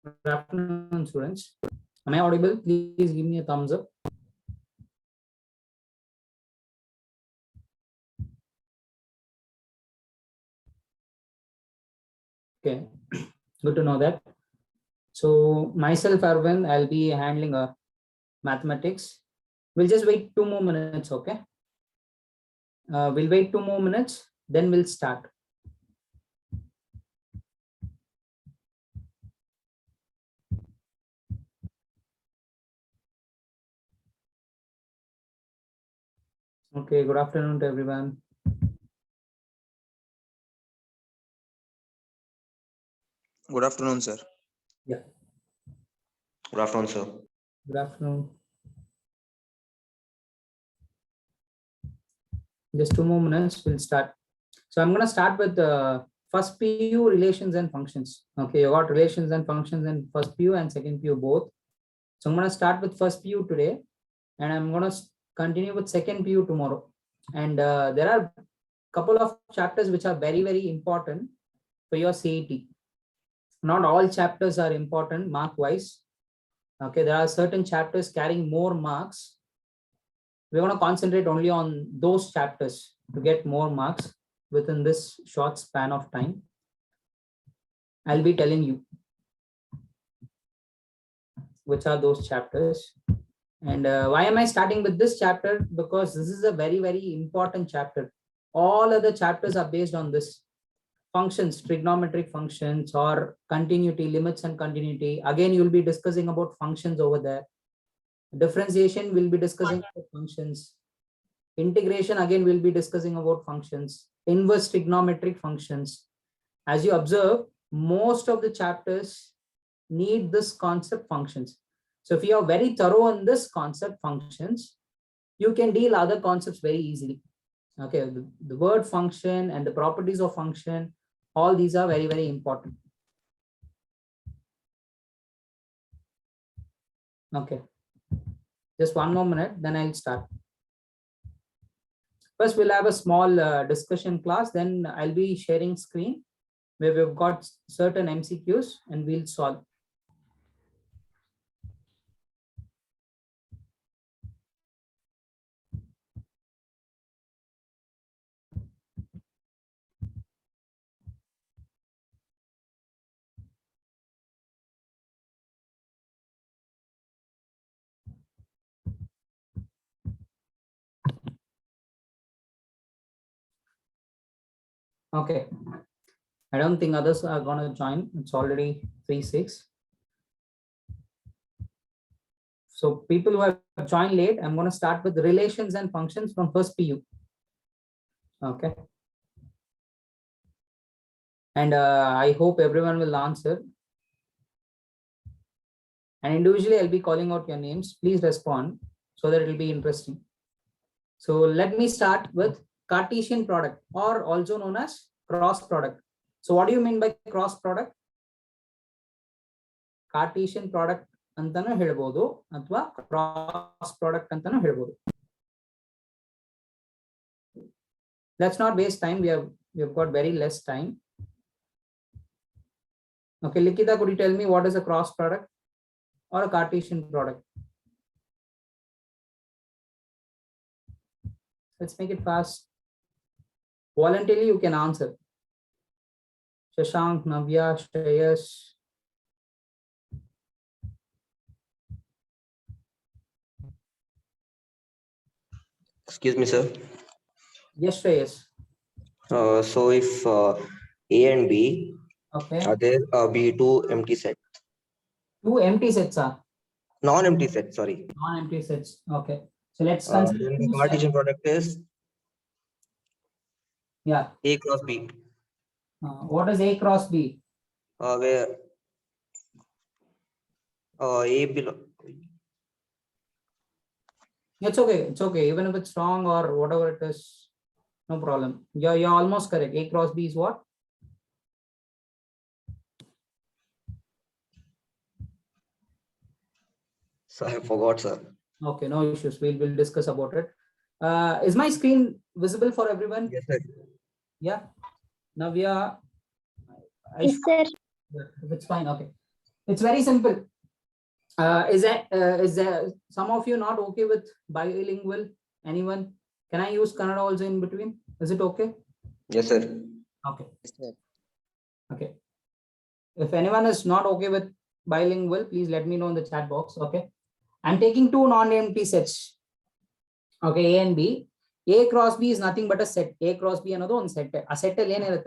Good afternoon, students. Am I audible? Please give me a thumbs up. Okay, good to know that. So myself, Arvind, I'll be handling mathematics. We'll just wait 2 more minutes, okay? We'll wait 2 more minutes, then we'll start. Okay, good afternoon to everyone. Good afternoon, sir. Yeah. Good afternoon, sir. Good afternoon. Just 2 more minutes, we'll start. So I'm going to start with first PU relations and functions. Okay, you got relations and functions in first PU and second PU both. So I'm going to start with first PU today, and I'm going to continue with second PU tomorrow. And there are a couple of chapters which are very, very important for your CET. Not all chapters are important mark wise. Okay, there are certain chapters carrying more marks. We want to concentrate only on those chapters to get more marks within this short span of time. I'll be telling you which are those chapters. And why am I starting with this chapter? Because this is a very, very important chapter. All other chapters are based on this. Functions, trigonometric functions, or continuity, limits and continuity. Again, you'll be discussing about functions over there. Differentiation, we'll be discussing about functions. Integration, again, we'll be discussing about functions. Inverse trigonometric functions. As you observe, most of the chapters need this concept functions. So if you are very thorough in this concept functions, you can deal other concepts very easily. Okay, the word function and the properties of function, all these are very, very important. Okay, just one more minute, then I'll start. First, we'll have a small discussion class, then I'll be sharing screen where we've got certain MCQs and we'll solve. Okay, I don't think others are going to join. It's already 3:06. So people who have joined late, I'm going to start with relations and functions from first PU. Okay. And I hope everyone will answer. And individually, I'll be calling out your names. Please respond so that it will be interesting. So let me start with Cartesian product, or also known as cross product. So what do you mean by cross product? Cartesian product antanu helabodu athwa cross product antanu helabodu. Let's not waste time. We have got very less time. Okay, Likita, could you tell me what is a cross product or a Cartesian product? Let's make it fast. Voluntarily, you can answer. Shashank, Navya, Shreyas. Excuse me, sir. Yes, Shreyas. So if A and B Okay. are there, be two empty sets, Two empty sets are non-empty sets. Sorry. non-empty sets. Okay. So let's Then consider the two Cartesian sets. product is Yeah. A cross B, What is A cross B? where A belong. It's okay. It's okay. Even if it's wrong or whatever it is, no problem. You're almost correct. A cross B is what? So I forgot, sir. Okay, no issues. We'll discuss about it. Is my screen visible for everyone? Yes, sir. Yeah. Navya. Yes, sir. If it's fine. Okay. It's very simple. Is there some of you not okay with bilingual? Anyone? Can I use Kannada also in between? Is it okay? Yes, sir. Okay. Okay. If anyone is not okay with bilingual, please let me know in the chat box. Okay. I'm taking two non-empty sets. Okay, A and B. A cross B is nothing but a set. A cross B another one set. A set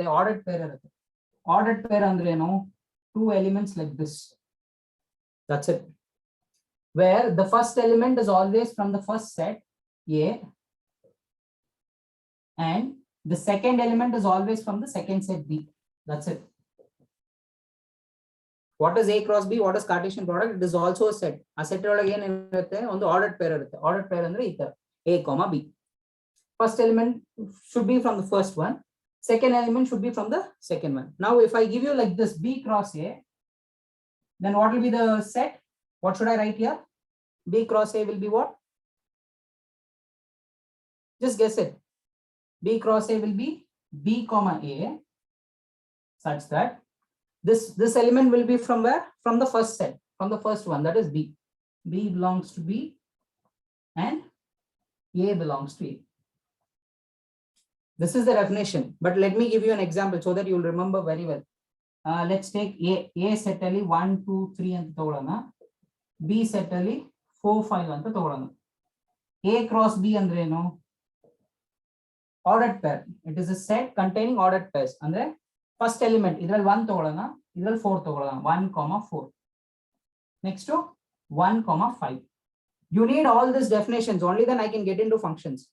ordered pair. Ordered pair andre no two elements like this. That's it. Where the first element is always from the first set A, and the second element is always from the second set B. That's it. What is A cross B? What is Cartesian product? It is also a set. A set again on the ordered pair. Ordered pair andre A comma B. First element should be from the first one. Second element should be from the second one. Now, if I give you like this B cross A, then what will be the set? What should I write here? B cross A will be what? Just guess it. B cross A will be B comma A, such that this element will be from where? From the first set, from the first one, that is B. B belongs to B and A belongs to A. This is the definition, but let me give you an example so that you'll remember very well. Let's take A set ali 1, 2, 3 anta tagolana. B set ali 4, 5 anta tagolana. A cross B andre eno? Ordered pair. It is a set containing ordered pairs. Andre first element idral 1 tagolana, idral 4 tagolana. 1 comma 4. Next to 1 comma 5. You need all these definitions, only then I can get into functions.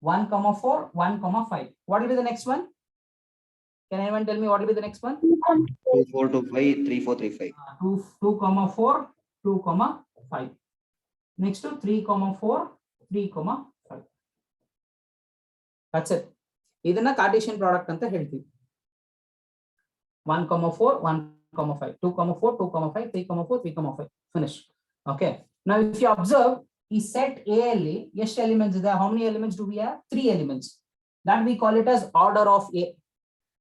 1 comma 4, 1 comma 5. What will be the next one? Can anyone tell me what will be the next one? 2, 4, 2, 5, 3, 4, 3, 5. 2 comma 4, 2 comma 5. Next to 3 comma 4, 3,5. That's it. ಇದನ್ನ Cartesian product ಅಂತ ಹೇಳ್ತೀವಿ. 1,4, 1,5, 2,4, 2,5, 3,4, 3,5. Finish. Okay. Now if you observe, ಈ set A ಅಲ್ಲಿ ಎಷ್ಟು elements ಇದೆ? How many elements do we have? 3 elements. That we call it as order of A.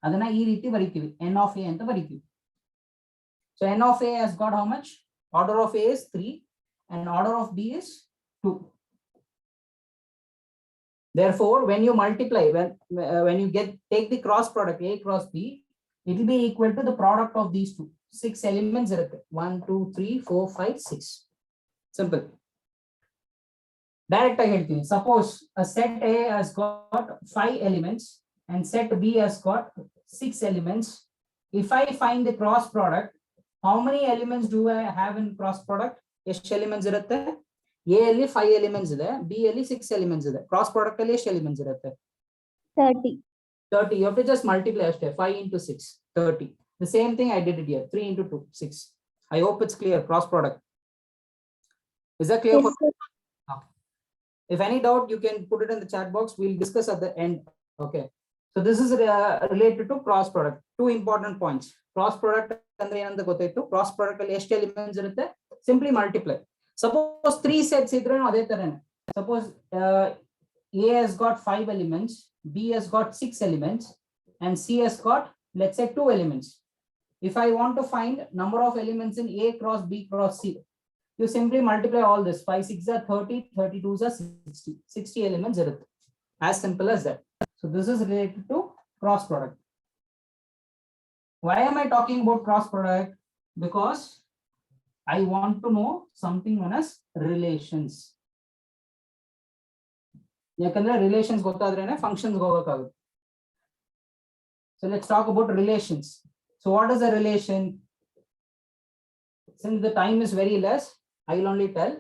ಅದನ್ನ ಈ ರೀತಿ ಬರೀತೀವಿ, n of A ಅಂತ ಬರೀತೀವಿ. So n of A has got how much? Order of A is 3 and order of B is 2. Therefore, when you multiply, when you take the cross product A cross B, it will be equal to the product of these two. 6 elements. 1, 2, 3, 4, 5, 6. Simple. Direct again. Suppose a set A has got 5 elements and set B has got 6 elements. If I find the cross product, how many elements do I have in cross product? ಎಷ್ಟು elements ಇರುತ್ತೆ? A ಅಲ್ಲಿ 5 elements ಇದೆ, B ಅಲ್ಲಿ 6 elements ಇದೆ. Cross product ಅಲ್ಲಿ ಎಷ್ಟು elements ಇರುತ್ತೆ? 30. 30. You have to just multiply ಅಷ್ಟೇ. 5 into 6, 30. The same thing I did it here. 3 into 2, 6. I hope it's clear. Cross product. Is that clear? Yes, sir. If any doubt, you can put it in the chat box. We'll discuss at the end. Okay. So this is related to cross product. 2 important points. Cross product ಅಂದ್ರೆ ಏನಂತ ಗೊತ್ತಾಯ್ತು. Cross product ಅಲ್ಲಿ ಎಷ್ಟು elements ಇರುತ್ತೆ? Simply multiply. Suppose 3 sets ಇದ್ರೇನು ಅದೇ ತರನೇ. Suppose A has got 5 elements, B has got 6 elements, and C has got, let's say, 2 elements. If I want to find number of elements in A cross B cross C, you simply multiply all this. 5 6 are 30, 32 are 60. 60 elements irutte. As simple as that. So this is related to cross product. Why am I talking about cross product? Because I want to know something known as relations. ಯಾಕಂದ್ರೆ relations ಗೊತ್ತಾದ್ರೇನೆ functions ಹೋಗಕ್ಕಾಗುತ್ತೆ. So let's talk about relations. So what is a relation? Since the time is very less, I will only tell.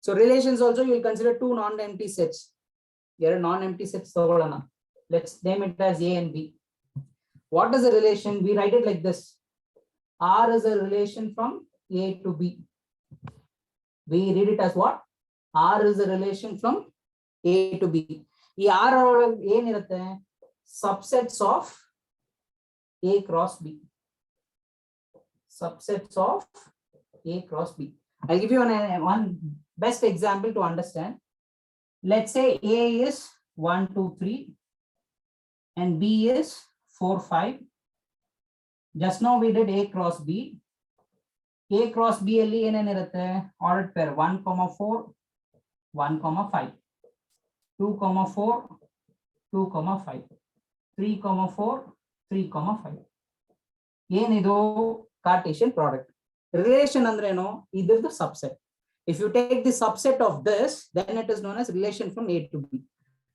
So relations also you will consider 2 non-empty sets. Here are non-empty sets. Let's name it as A and B. What is a relation? We write it like this. R is a relation from A to B. We read it as what? R is a relation from A to B. ಈ R ಏನಿರುತ್ತೆ? Subsets of A cross B. Subsets of A cross B. I'll give you one best example to understand. Let's say A is 1, 2, 3 and B is 4, 5. Just now we did A cross B. A cross B ಅಲ್ಲಿ ಏನೇನಿರುತ್ತೆ? Ordered pair 1, 4, 1, 5, 2, 4, 2, 5, 3, 4, 3, 5. ಏನಿದು? Cartesian product. Relation ಅಂದ್ರೇನು? ಇದ್ರದ್ದು subset. If you take the subset of this, then it is known as relation from A to B.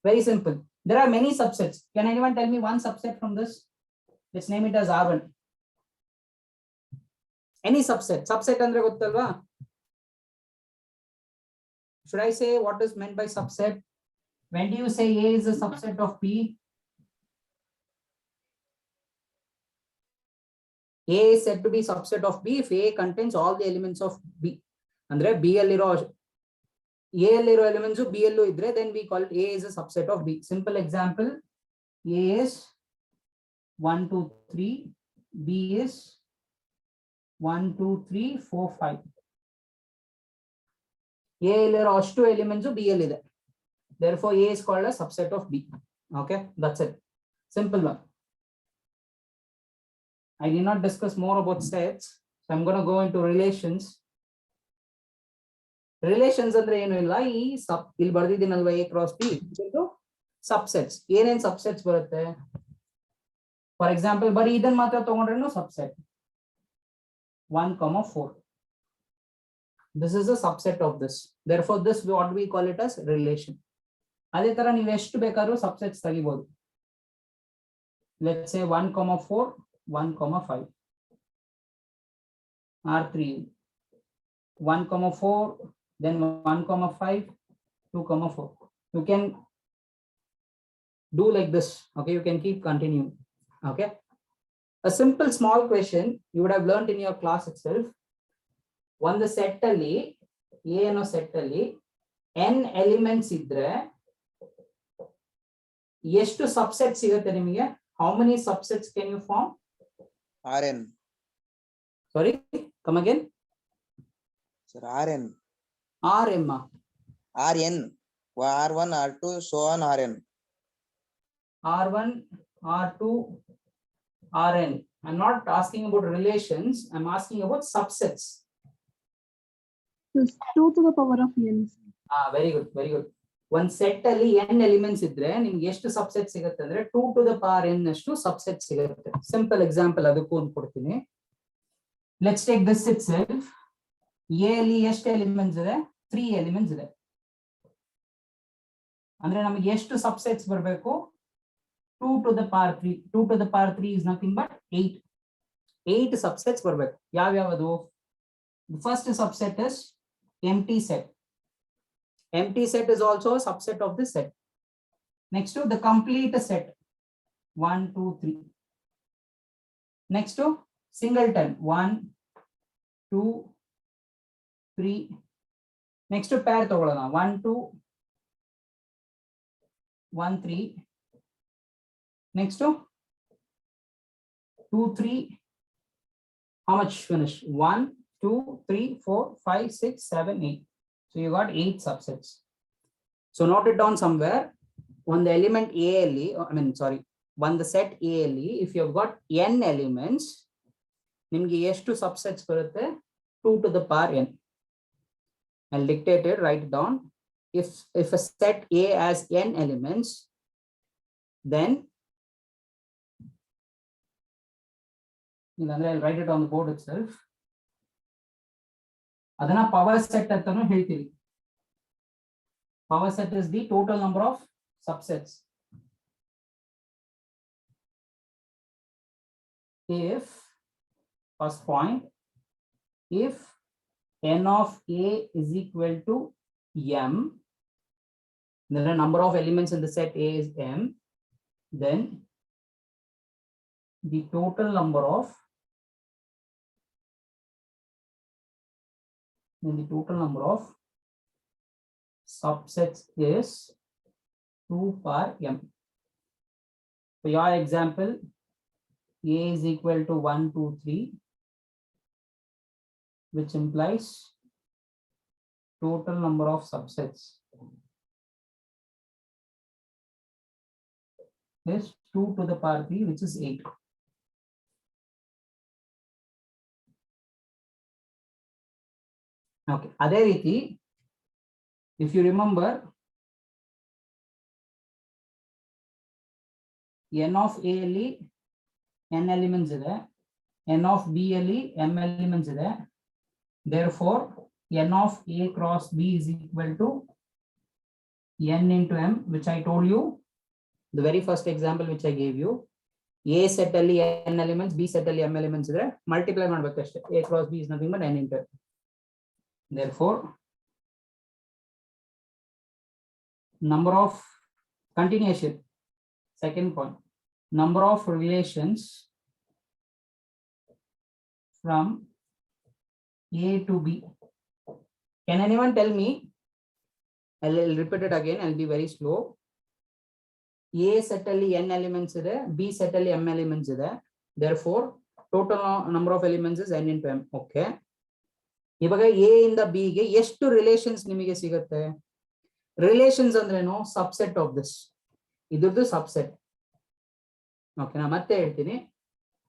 Very simple. There are many subsets. Can anyone tell me one subset from this? Let's name it as R1. Any subset. Subset andre gottalva? Should I say what is meant by subset? When do you say A is a subset of B? A is said to be subset of B if A contains all the elements of B. Andre B alliro A alliro elements B allu idre, then we call it A is a subset of B. Simple example. A is 1, 2, 3. B is 1, 2, 3, 4, 5. A alliro ashtu elements B allide. Therefore A is called a subset of B. Okay, that's it. Simple one. I did not discuss more about sets, so I'm going to go into relations. Relations andre ಏನು ಇಲ್ಲ, ಈ ಇಲ್ಲಿ ಬರ್ದಿದ್ದೀನಲ್ವಾ A cross B subsets. ಏನೇನ್ subsets ಬರುತ್ತೆ? For example, ಬರೀ ಇದನ್ನ ಮಾತ್ರ ತಗೊಂಡ್ರೇನು subset 1, 4. This is a subset of this. Therefore this what we call it as relation. ಅದೇ ತರ ನೀವು ಎಷ್ಟು ಬೇಕಾದ್ರೂ subsets ತೆಗಿಬಹುದು. Let's say 1, 4, 1, 5. R3 1, 4, then 1, 5, 2, 4. You can do like this. Okay, you can keep continuing. Okay, a simple small question you would have learned in your class itself. One the set ಅಲ್ಲಿ A ಅನ್ನೋ set ಅಲ್ಲಿ n elements ಇದ್ರೆ ಎಷ್ಟು subset ಸಿಗುತ್ತೆ ನಿಮಗೆ? How many subsets can you form? Rn. Sorry, come again. Sir, Rn. rm. Rn. R1, R2, so on Rn. R1, R2, Rn. I'm not asking about relations, I'm asking about subsets. 2 to the power of n. Very good, very good. ಒಂದ್ set ಅಲ್ಲಿ n elements ಇದ್ರೆ ನಿಮ್ಗೆ ಎಷ್ಟು subset ಸಿಗುತ್ತೆ ಅಂದ್ರೆ 2 to the power n ಅಷ್ಟು subset ಸಿಗುತ್ತೆ. Simple example ಅದಕ್ಕೂ ಒಂದು ಕೊಡ್ತೀನಿ. Let's take this it self. A ಅಲ್ಲಿ ಎಷ್ಟು ಎಲಿಮೆಂಟ್ಸ್ ಇದೆ? 3 ಎಲಿಮೆಂಟ್ಸ್ ಇದೆ. ಅಂದ್ರೆ ನಮಗೆ ಎಷ್ಟು ಸಬ್ಸೆಟ್ಸ್ ಬರಬೇಕು? 2 to the power 3. 2 to the power 3 is nothing but 8. 8 subsets ಬರಬೇಕು. ಯಾವ್ಯಾವುದು? First subset is empty set. Empty set is also a subset of this set. Next to the complete set. 1, 2, 3. Next to singleton. 1, 2, 3. Next to pair ತಗೊಳ್ಳೋಣ. 1, 2, 1, 3. Next to 2, 3. How much finish? 1, 2, 3, 4, 5, 6, 7, 8. So you got 8 subsets. So note it down somewhere. On the element A, on the set A, if you have got n elements, nimge eshtu subsets barutte? 2 to the power n. I'll dictate it, write it down. If a set A has n elements, then I'll write it on the board itself. ಅದನ್ನ power set ಅಂತಾನು ಹೇಳ್ತೀವಿ. Power set is the total number of subsets. If first point, if n of A is equal to m, then the number of elements in the set A is m, then the total number of subsets is 2 power m. For your example, A is equal to 1, 2, 3, which implies total number of subsets is 2 to the power 3, which is 8. Okay, ಅದೇ ರೀತಿ if you remember, n of A ಅಲ್ಲಿ n elements ಇದೆ, n of B ಅಲ್ಲಿ m elements ಇದೆ. Therefore n of A cross B is equal to n into m, which I told you the very first example which I gave you. A set ಅಲ್ಲಿ n elements, B set ಅಲ್ಲಿ m elements ಇದೆ, multiply ಮಾಡಬೇಕು ಅಷ್ಟೇ. A cross B is nothing but n into m. Therefore number of continuation, second point, number of relations from A to B. Can anyone tell me? I'll repeat it again, I'll be very slow. A set ಅಲ್ಲಿ n elements ಇದೆ, B set ಅಲ್ಲಿ m elements ಇದೆ. Therefore total number of elements is n into m. Okay, ಇವಾಗ A ಇಂದ B ಗೆ ಎಷ್ಟು relations ನಿಮಗೆ ಸಿಗುತ್ತೆ? ರಿಲೇಷನ್ಸ್ ಅಂದ್ರೇನು? Subset of this. ಇದ್ರದ್ದು ಸಬ್ಸೆಟ್. ಓಕೆ, ನಾ ಮತ್ತೆ ಹೇಳ್ತೀನಿ.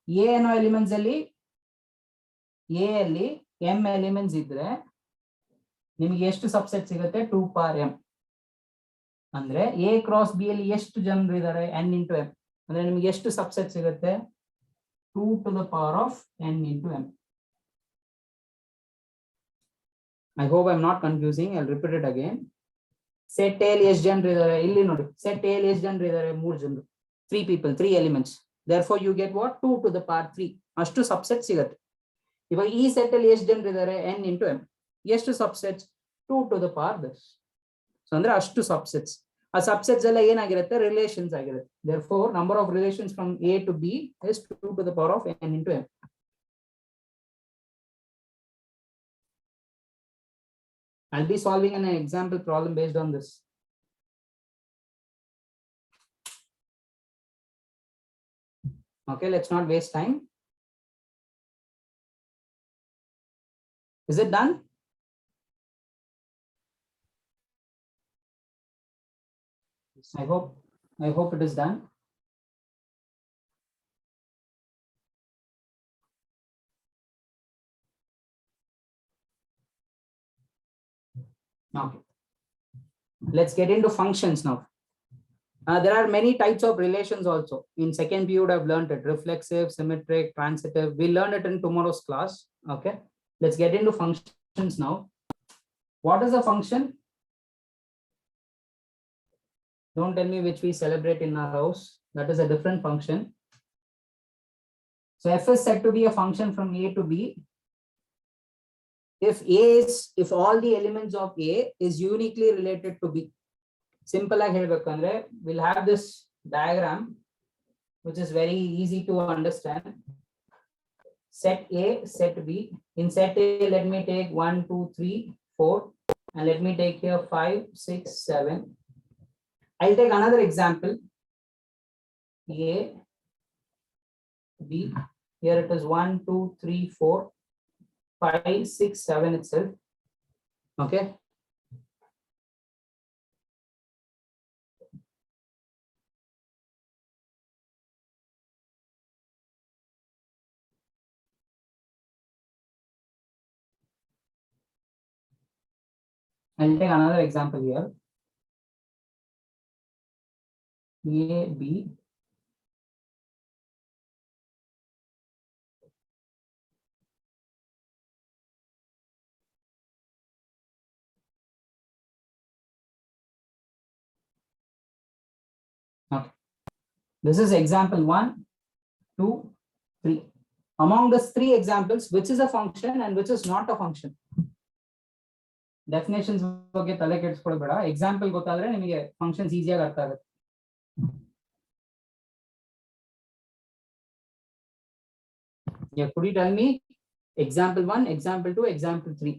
ಎ ಅನ್ನೋ ಎಲಿಮೆಂಟ್ಸ್ ಅಲ್ಲಿ ಎ ಅಲ್ಲಿ m ಎಲಿಮೆಂಟ್ಸ್ ಇದ್ರೆ ನಿಮಗೆ ಎಷ್ಟು ಸಬ್ಸೆಟ್ ಸಿಗುತ್ತೆ? 2 power m. ಅಂದ್ರೆ A ಕ್ರಾಸ್ B ಅಲ್ಲಿ ಎಷ್ಟು ಜನರು ಇದ್ದಾರೆ? n into m. ಅಂದ್ರೆ ನಿಮಗೆ ಎಷ್ಟು ಸಬ್ಸೆಟ್ ಸಿಗುತ್ತೆ? 2 to the power of n into m. I hope I'm not confusing. I'll repeat it again. Set A ಅಲ್ಲಿ ಎಷ್ಟು ಜನರು ಇದ್ದಾರೆ? ಇಲ್ಲಿ ನೋಡಿ, ಸೆಟ್ A ಅಲ್ಲಿ ಎಷ್ಟು ಜನರು ಇದ್ದಾರೆ? 3 ಜನರು. 3 people, 3 elements. Therefore you get what? 2 to the power 3. ಅಷ್ಟು ಸಬ್ಸೆಟ್ ಸಿಗುತ್ತೆ. ಇವಾಗ ಈ ಸೆಟ್ ಅಲ್ಲಿ ಎಷ್ಟು ಜನರು ಇದ್ದಾರೆ? n into m. ಎಷ್ಟು subsets? 2 to the power this. So ಅಂದ್ರೆ ಅಷ್ಟು ಸಬ್ಸೆಟ್ಸ್. ಆ ಸಬ್ಸೆಟ್ಸ್ ಎಲ್ಲ ಏನಾಗಿರುತ್ತೆ? ರಿಲೇಷನ್ಸ್ ಆಗಿರುತ್ತೆ. Therefore number of relations from A to B is 2 to the power of n into m. I'll be solving an example problem based on this. Okay, let's not waste time. Is it done? I hope it is done. Okay. Let's get into functions now. There are many types of relations also. In second you would have learned it: reflexive, symmetric, transitive. We'll learn it in tomorrow's class. Okay. Let's get into functions now. What is a function? Don't tell me which we celebrate in our house. That is a different function. So f is said to be a function from A to B. If all the elements of A is uniquely related to B. Simple like helbekandre, we'll have this diagram, which is very easy to understand. Set A, set B. In set A, let me take 1, 2, 3, 4, and let me take here 5, 6, 7. I'll take another example. A, B. Here it is 1, 2, 3, 4, 5, 6, 7 itself. Okay. I'll take another example here. A, B. Okay. This is example 1, 2, 3. Among these 3 examples, which is a function and which is not a function? Definitions ಬಗ್ಗೆ ತಲೆ ಕೆಡಿಸ್ಕೊಳ್ಳಬೇಡ. Example ಗೊತ್ತಾದ್ರೆ ನಿಮಗೆ functions ಈಸಿಯಾಗಿ ಅರ್ಥ ಆಗುತ್ತೆ. Yeah, could you tell me example 1, example 2, example 3?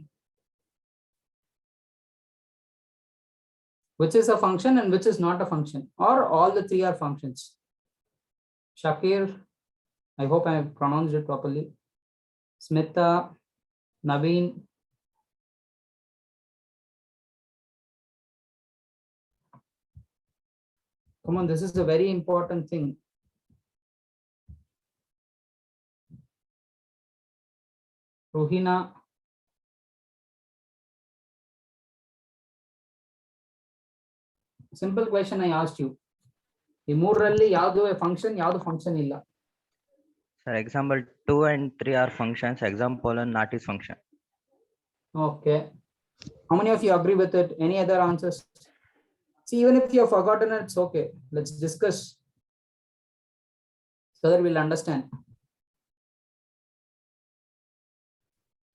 Which is a function and which is not a function, or all the 3 are functions? Shakir, I hope I have pronounced it properly. Smita, Naveen. Come on, this is a very important thing. Rohina. Simple question I asked you. ಈ ಮೂರರಲ್ಲಿ ಯಾವುದು function ಇಲ್ಲ? Sir, example 2 and 3 are functions. Example 1 not is function. Okay. How many of you agree with it? Any other answers? See, even if you have forgotten it, it's okay. Let's discuss so that we'll understand.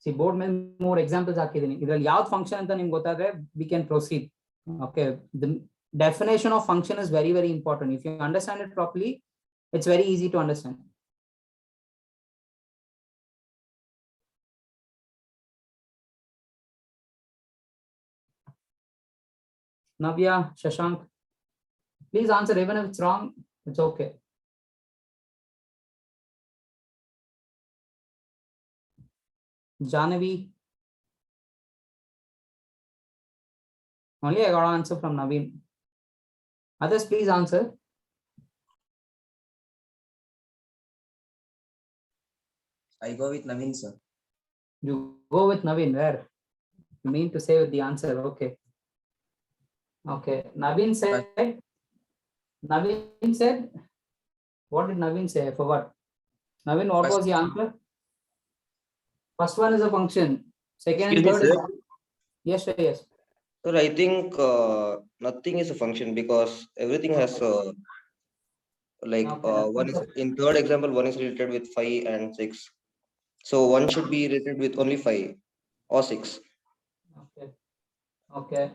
See, board ಮೇಲೆ more examples ಹಾಕಿದ್ದೀನಿ. ಇದರಲ್ಲಿ ಯಾವ್ದು function ಅಂತ ನಿಮ್ಗೆ ಗೊತ್ತಾದ್ರೆ we can proceed. Okay. The definition of function is very, very important. If you understand it properly, it's very easy to understand. Navya, Shashank, please answer. Even if it's wrong, it's okay. Janavi, only I got an answer from Naveen. Others, please answer. I go with Naveen, sir. You go with Naveen. Where you mean to say with the answer? Okay. Okay. Naveen said. What did Naveen say? I forgot. Naveen, what was the answer? First one is a function. Second and third is. Yes, sir, yes. Sir, I think nothing is a function because everything has one is in third example, one is related with 5 and 6. So one should be related with only 5 or 6. Okay. Okay.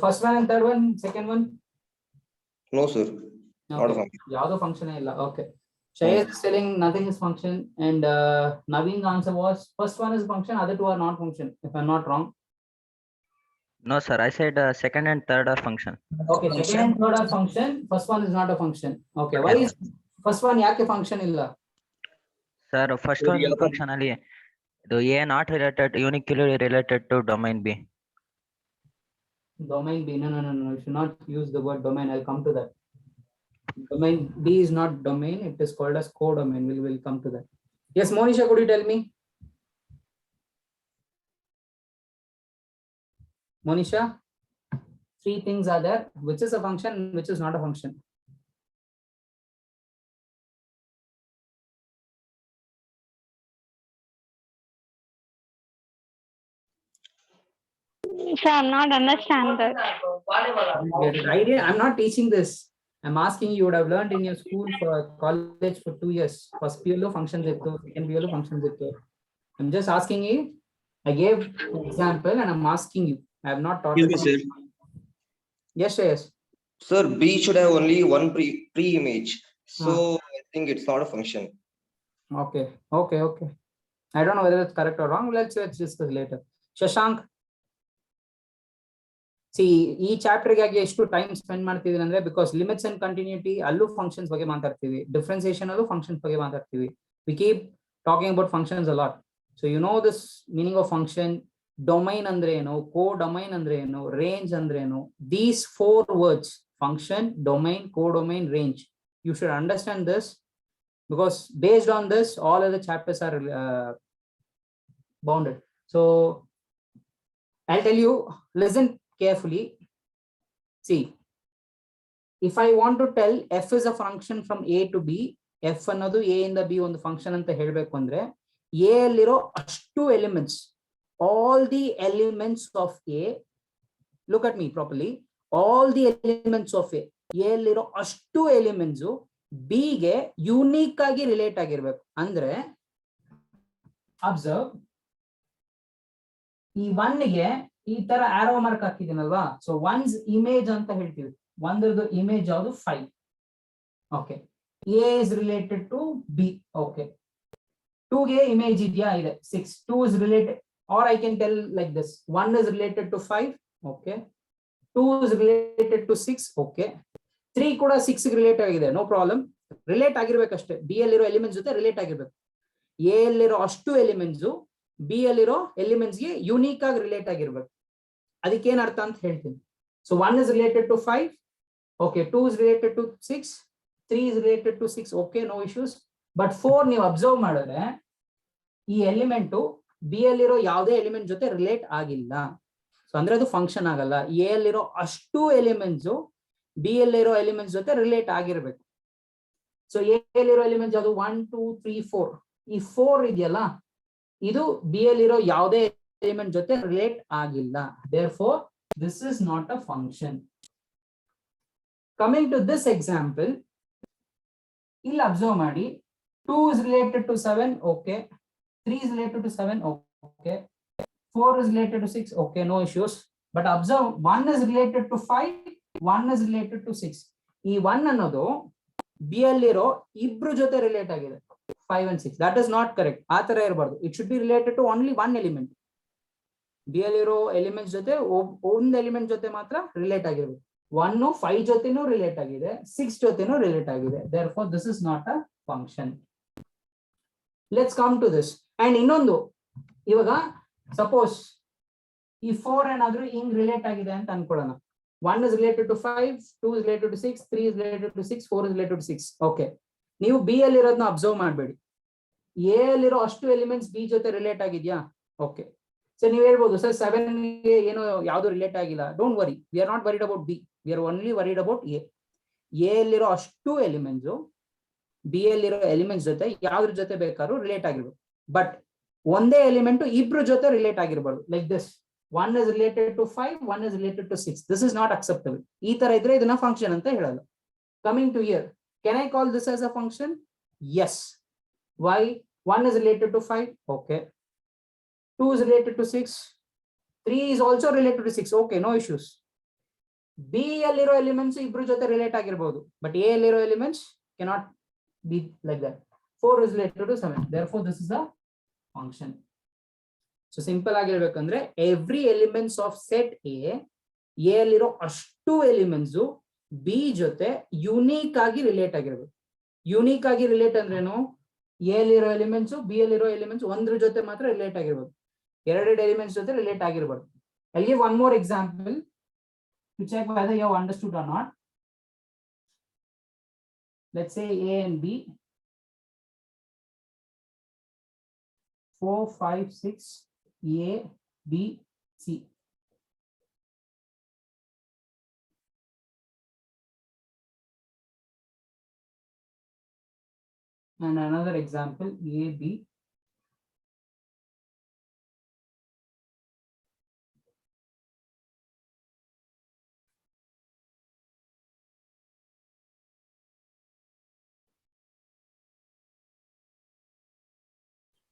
First one and third one, second one? No, sir. Not a Okay. function. Yavado function illa. Okay. Shayad is telling nothing is function, and Naveen's answer was first one is function, other 2 are not function, if I'm not wrong. No, sir. I said second and third are function. Okay, second and third are function. First one is not a function. Okay, why Yes, is first one ಯಾಕೆ function ಇಲ್ಲ? Sir, first one function ಅಲ್ಲಿ ಇದು A not related, uniquely related to domain B. Domain B. No. You should not use the word domain. I'll come to that. Domain B is not domain. It is called as codomain. We will come to that. Yes, Monisha, could you tell me? Monisha, three things are there. Which is a function, which is not a function? Sir, I'm not understand that. I'm not teaching this. I'm asking you would have learned in your school for college for 2 years. First PLO functions itto, second PLO functions itto. I'm just asking you. I gave an example and I'm asking you. I have not taught Excuse me, it. sir. Yes. Sir, B should have only one pre-image. So I think it's not a function. Okay. I don't know whether it's correct or wrong. Let's discuss later. Shashank. See, ಈ ಚಾಪ್ಟರ್ಗಾಗಿ ಎಷ್ಟು time spend ಮಾಡ್ತಿದೀನಿ ಅಂದ್ರೆ because limits and continuity ಅಲ್ಲೂ functions ಬಗ್ಗೆ ಮಾತಾಡ್ತೀವಿ, differentiation ಅಲ್ಲೂ functions ಬಗ್ಗೆ ಮಾತಾಡ್ತೀವಿ. We keep talking about functions a lot. So you know this meaning of function, domain ಅಂದ್ರೆ ಏನು, ಕೋ ಡೊಮೈನ್ ಅಂದ್ರೆ ಏನು, ರೇಂಜ್ ಅಂದ್ರೆ ಏನು. These 4 words function, domain, codomain, range. You should understand this because based on this all other chapters are bounded. So I'll tell you, listen carefully. See, if I want to tell f is a function from a to b, f ಅನ್ನೋದು a ಇಂದ b ಒಂದು function ಅಂತ ಹೇಳಬೇಕು ಅಂದ್ರೆ a ಅಲ್ಲಿರೋ ಅಷ್ಟು ಎಲಿಮೆಂಟ್ಸ್, all the elements of a, look at me properly, all the elements of a ಅಲ್ಲಿರೋ ಅಷ್ಟು ಎಲಿಮೆಂಟ್ಸ್ ಬಿ ಗೆ ಯೂನಿಕ್ ಆಗಿ ರಿಲೇಟ್ ಆಗಿರ್ಬೇಕು. ಅಂದ್ರೆ ಅಬ್ಸರ್ವ್, ಈ 1 ಗೆ ಈ ತರ ಆರೋ ಮಾರ್ಕ್ ಹಾಕಿದ್ದೀನಲ್ವಾ, ಸೊ ಒನ್ಸ್ ಇಮೇಜ್ ಅಂತ ಹೇಳ್ತೀವಿ. ಒಂದ್ರದ್ದು ಇಮೇಜ್ ಯಾವುದು 5. Okay, A is related to B. Okay, 2 ಗೆ ಇಮೇಜ್ ಇದೆಯಾ? ಇದೆ. 6. 2 is related, or I can tell like this, 1 is related to 5. Okay, 2 is related to 6. Okay, 3 ಕೂಡ 6 ರಿಲೇಟ್ ಆಗಿದೆ. ನೋ ಪ್ರಾಬ್ಲಮ್, ರಿಲೇಟ್ ಆಗಿರ್ಬೇಕಷ್ಟೇ. ಬಿ ಅಲ್ಲಿರೋ ಎಲಿಮೆಂಟ್ಸ್ ಜೊತೆ relate ಆಗಿರ್ಬೇಕು. A ಅಲ್ಲಿರೋ ಅಷ್ಟು ಎಲಿಮೆಂಟ್ಸ್ ಬಿ ಅಲ್ಲಿರೋ ಎಲಿಮೆಂಟ್ಸ್ ಗೆ ಯೂನಿಕ್ ಆಗಿ ರಿಲೇಟ್ ಆಗಿರ್ಬೇಕು. ಅದಕ್ಕೆ ಏನ್ ಅರ್ಥ ಅಂತ ಹೇಳ್ತೀನಿ. So 1 is related to 5. Okay, 2 is related to 6. 3 is related to 6. Okay, no issues. But 4 ನೀವು ಅಬ್ಸರ್ವ್ ಮಾಡಿದ್ರೆ ಈ ಎಲಿಮೆಂಟು ಬಿ ಅಲ್ಲಿರೋ ಯಾವುದೇ ಎಲಿಮೆಂಟ್ ಜೊತೆ ರಿಲೇಟ್ ಆಗಿಲ್ಲ. ಸೊ ಅಂದ್ರೆ ಅದು ಫಂಕ್ಷನ್ ಆಗಲ್ಲ. ಎ ಅಲ್ಲಿರೋ ಅಷ್ಟು ಎಲಿಮೆಂಟ್ಸ್ ಬಿ ಅಲ್ಲಿರೋ ಎಲಿಮೆಂಟ್ಸ್ ಜೊತೆ ರಿಲೇಟ್ ಆಗಿರ್ಬೇಕು. ಸೊ ಎ ಅಲ್ಲಿರೋ ಎಲಿಮೆಂಟ್ಸ್ ಯಾವುದು? 1 2 3 4. ಈ 4 ಇದೆಯಲ್ಲ, ಇದು ಬಿ ಅಲ್ಲಿರೋ ಯಾವುದೇ ಎಲಿಮೆಂಟ್ ಜೊತೆ ರಿಲೇಟ್ ಆಗಿಲ್ಲ. Therefore this is not a function. Coming to this example, ಇಲ್ಲಿ ಅಬ್ಸರ್ವ್ ಮಾಡಿ, 2 is related to 7. Okay, 3 is related to 7. Okay, 4 is related to 6. Okay, no issues. But observe, 1 is related to 5, 1 is related to 6. ಈ 1 ಅನ್ನೋದು B ಅಲ್ಲಿರೋ ಇಬ್ರು ಜೊತೆ relate ಆಗಿದೆ, 5 and 6. That is not correct. ಆ ತರ ಇರಬಾರ್ದು. It should be related to only 1 element. B ಅಲ್ಲಿರೋ ಎಲಿಮೆಂಟ್ಸ್ ಜೊತೆ ಒಂದು ಎಲಿಮೆಂಟ್ ಜೊತೆ ಮಾತ್ರ ರಿಲೇಟ್ ಆಗಿರ್ಬೇಕು. 1 5 ಜೊತೆನೂ ರಿಲೇಟ್ ಆಗಿದೆ, 6 ಜೊತೆನೂ ರಿಲೇಟ್ ಆಗಿದೆ. Therefore this is not a function. Let's come to this. And ಇನ್ನೊಂದು, ಇವಾಗ ಸಪೋಸ್ ಈ 4 ಏನಾದ್ರೂ ಹಿಂಗ್ ರಿಲೇಟ್ ಆಗಿದೆ ಅಂತ ಅನ್ಕೊಳ್ಳೋಣ. 1 is related to 5, 2 is related to 6, 3 is related to 6, 4 is related to 6. Okay, ನೀವು ಬಿ ಅಲ್ಲಿರೋದನ್ನ ಅಬ್ಸರ್ವ್ ಮಾಡಬೇಡಿ. ಎ ಅಲ್ಲಿರೋ ಅಷ್ಟು ಎಲಿಮೆಂಟ್ಸ್ ಬಿ ಜೊತೆ ರಿಲೇಟ್ ಆಗಿದ್ಯಾ? ಓಕೆ, ಸೊ ನೀವು ಹೇಳ್ಬೋದು ಸರ್ 7 ಗೆ ಏನೋ ಯಾವ್ದು ರಿಲೇಟ್ ಆಗಿಲ್ಲ. Don't worry, we are not worried about B, we are only worried about A. A ಅಲ್ಲಿರೋ ಅಷ್ಟು ಎಲಿಮೆಂಟ್ಸ್ ಬಿ ಅಲ್ಲಿರೋ ಎಲಿಮೆಂಟ್ಸ್ ಜೊತೆ ಯಾವ್ದ್ರ ಜೊತೆ ಬೇಕಾದ್ರೂ ರಿಲೇಟ್ ಆಗಿರ್ಬೇಕು. ಬಟ್ ಒಂದೇ ಎಲಿಮೆಂಟ್ ಇಬ್ರು ಜೊತೆ ರಿಲೇಟ್ ಆಗಿರ್ಬಾರ್ದು. Like this, 1 is related to 5, 1 is related to 6. This is not acceptable. ಈ ತರ ಇದ್ರೆ ಇದನ್ನ ಫಂಕ್ಷನ್ ಅಂತ ಹೇಳಲ್ಲ. Coming to here, can I call this as a function? Yes. Why? 1 is related to 5. Okay. 2 is related to 6. 3 is also related to 6. Okay, no issues. B ಅಲ್ಲಿರೋ elements ಇಬ್ರು ಜೊತೆ relate ಆಗಿರ್ಬೋದು, ಬಟ್ ಎ ಅಲ್ಲಿರೋ elements cannot be like that. 4 is related to 7. Therefore, this is a function. So simple ಆಗಿರ್ಬೇಕಂದ್ರೆ every elements of set A ಅಲ್ಲಿರೋ ಅಷ್ಟು elements B ಜೊತೆ unique ಆಗಿ ರಿಲೇಟ್ ಆಗಿರ್ಬೇಕು. ಯುನೀಕ್ ಆಗಿ ರಿಲೇಟ್ ಅಂದ್ರೇನು, ಎಲ್ಲಿರೋ ಎಲಿಮೆಂಟ್ಸ್ ಬಿ ಅಲ್ಲಿರೋ ಎಲಿಮೆಂಟ್ಸ್ ಒಂದ್ರ ಜೊತೆ ಮಾತ್ರ ರಿಲೇಟ್ ಆಗಿರ್ಬೋದು, ಎರಡೆರಡು ಎಲಿಮೆಂಟ್ಸ್ ಜೊತೆ ರಿಲೇಟ್ ಆಗಿರ್ಬಾರ್ದು. I'll give one more example to check whether you have understood or not. Let's say A and B, 4, 5, 6, A, B, C. And another example, A, B.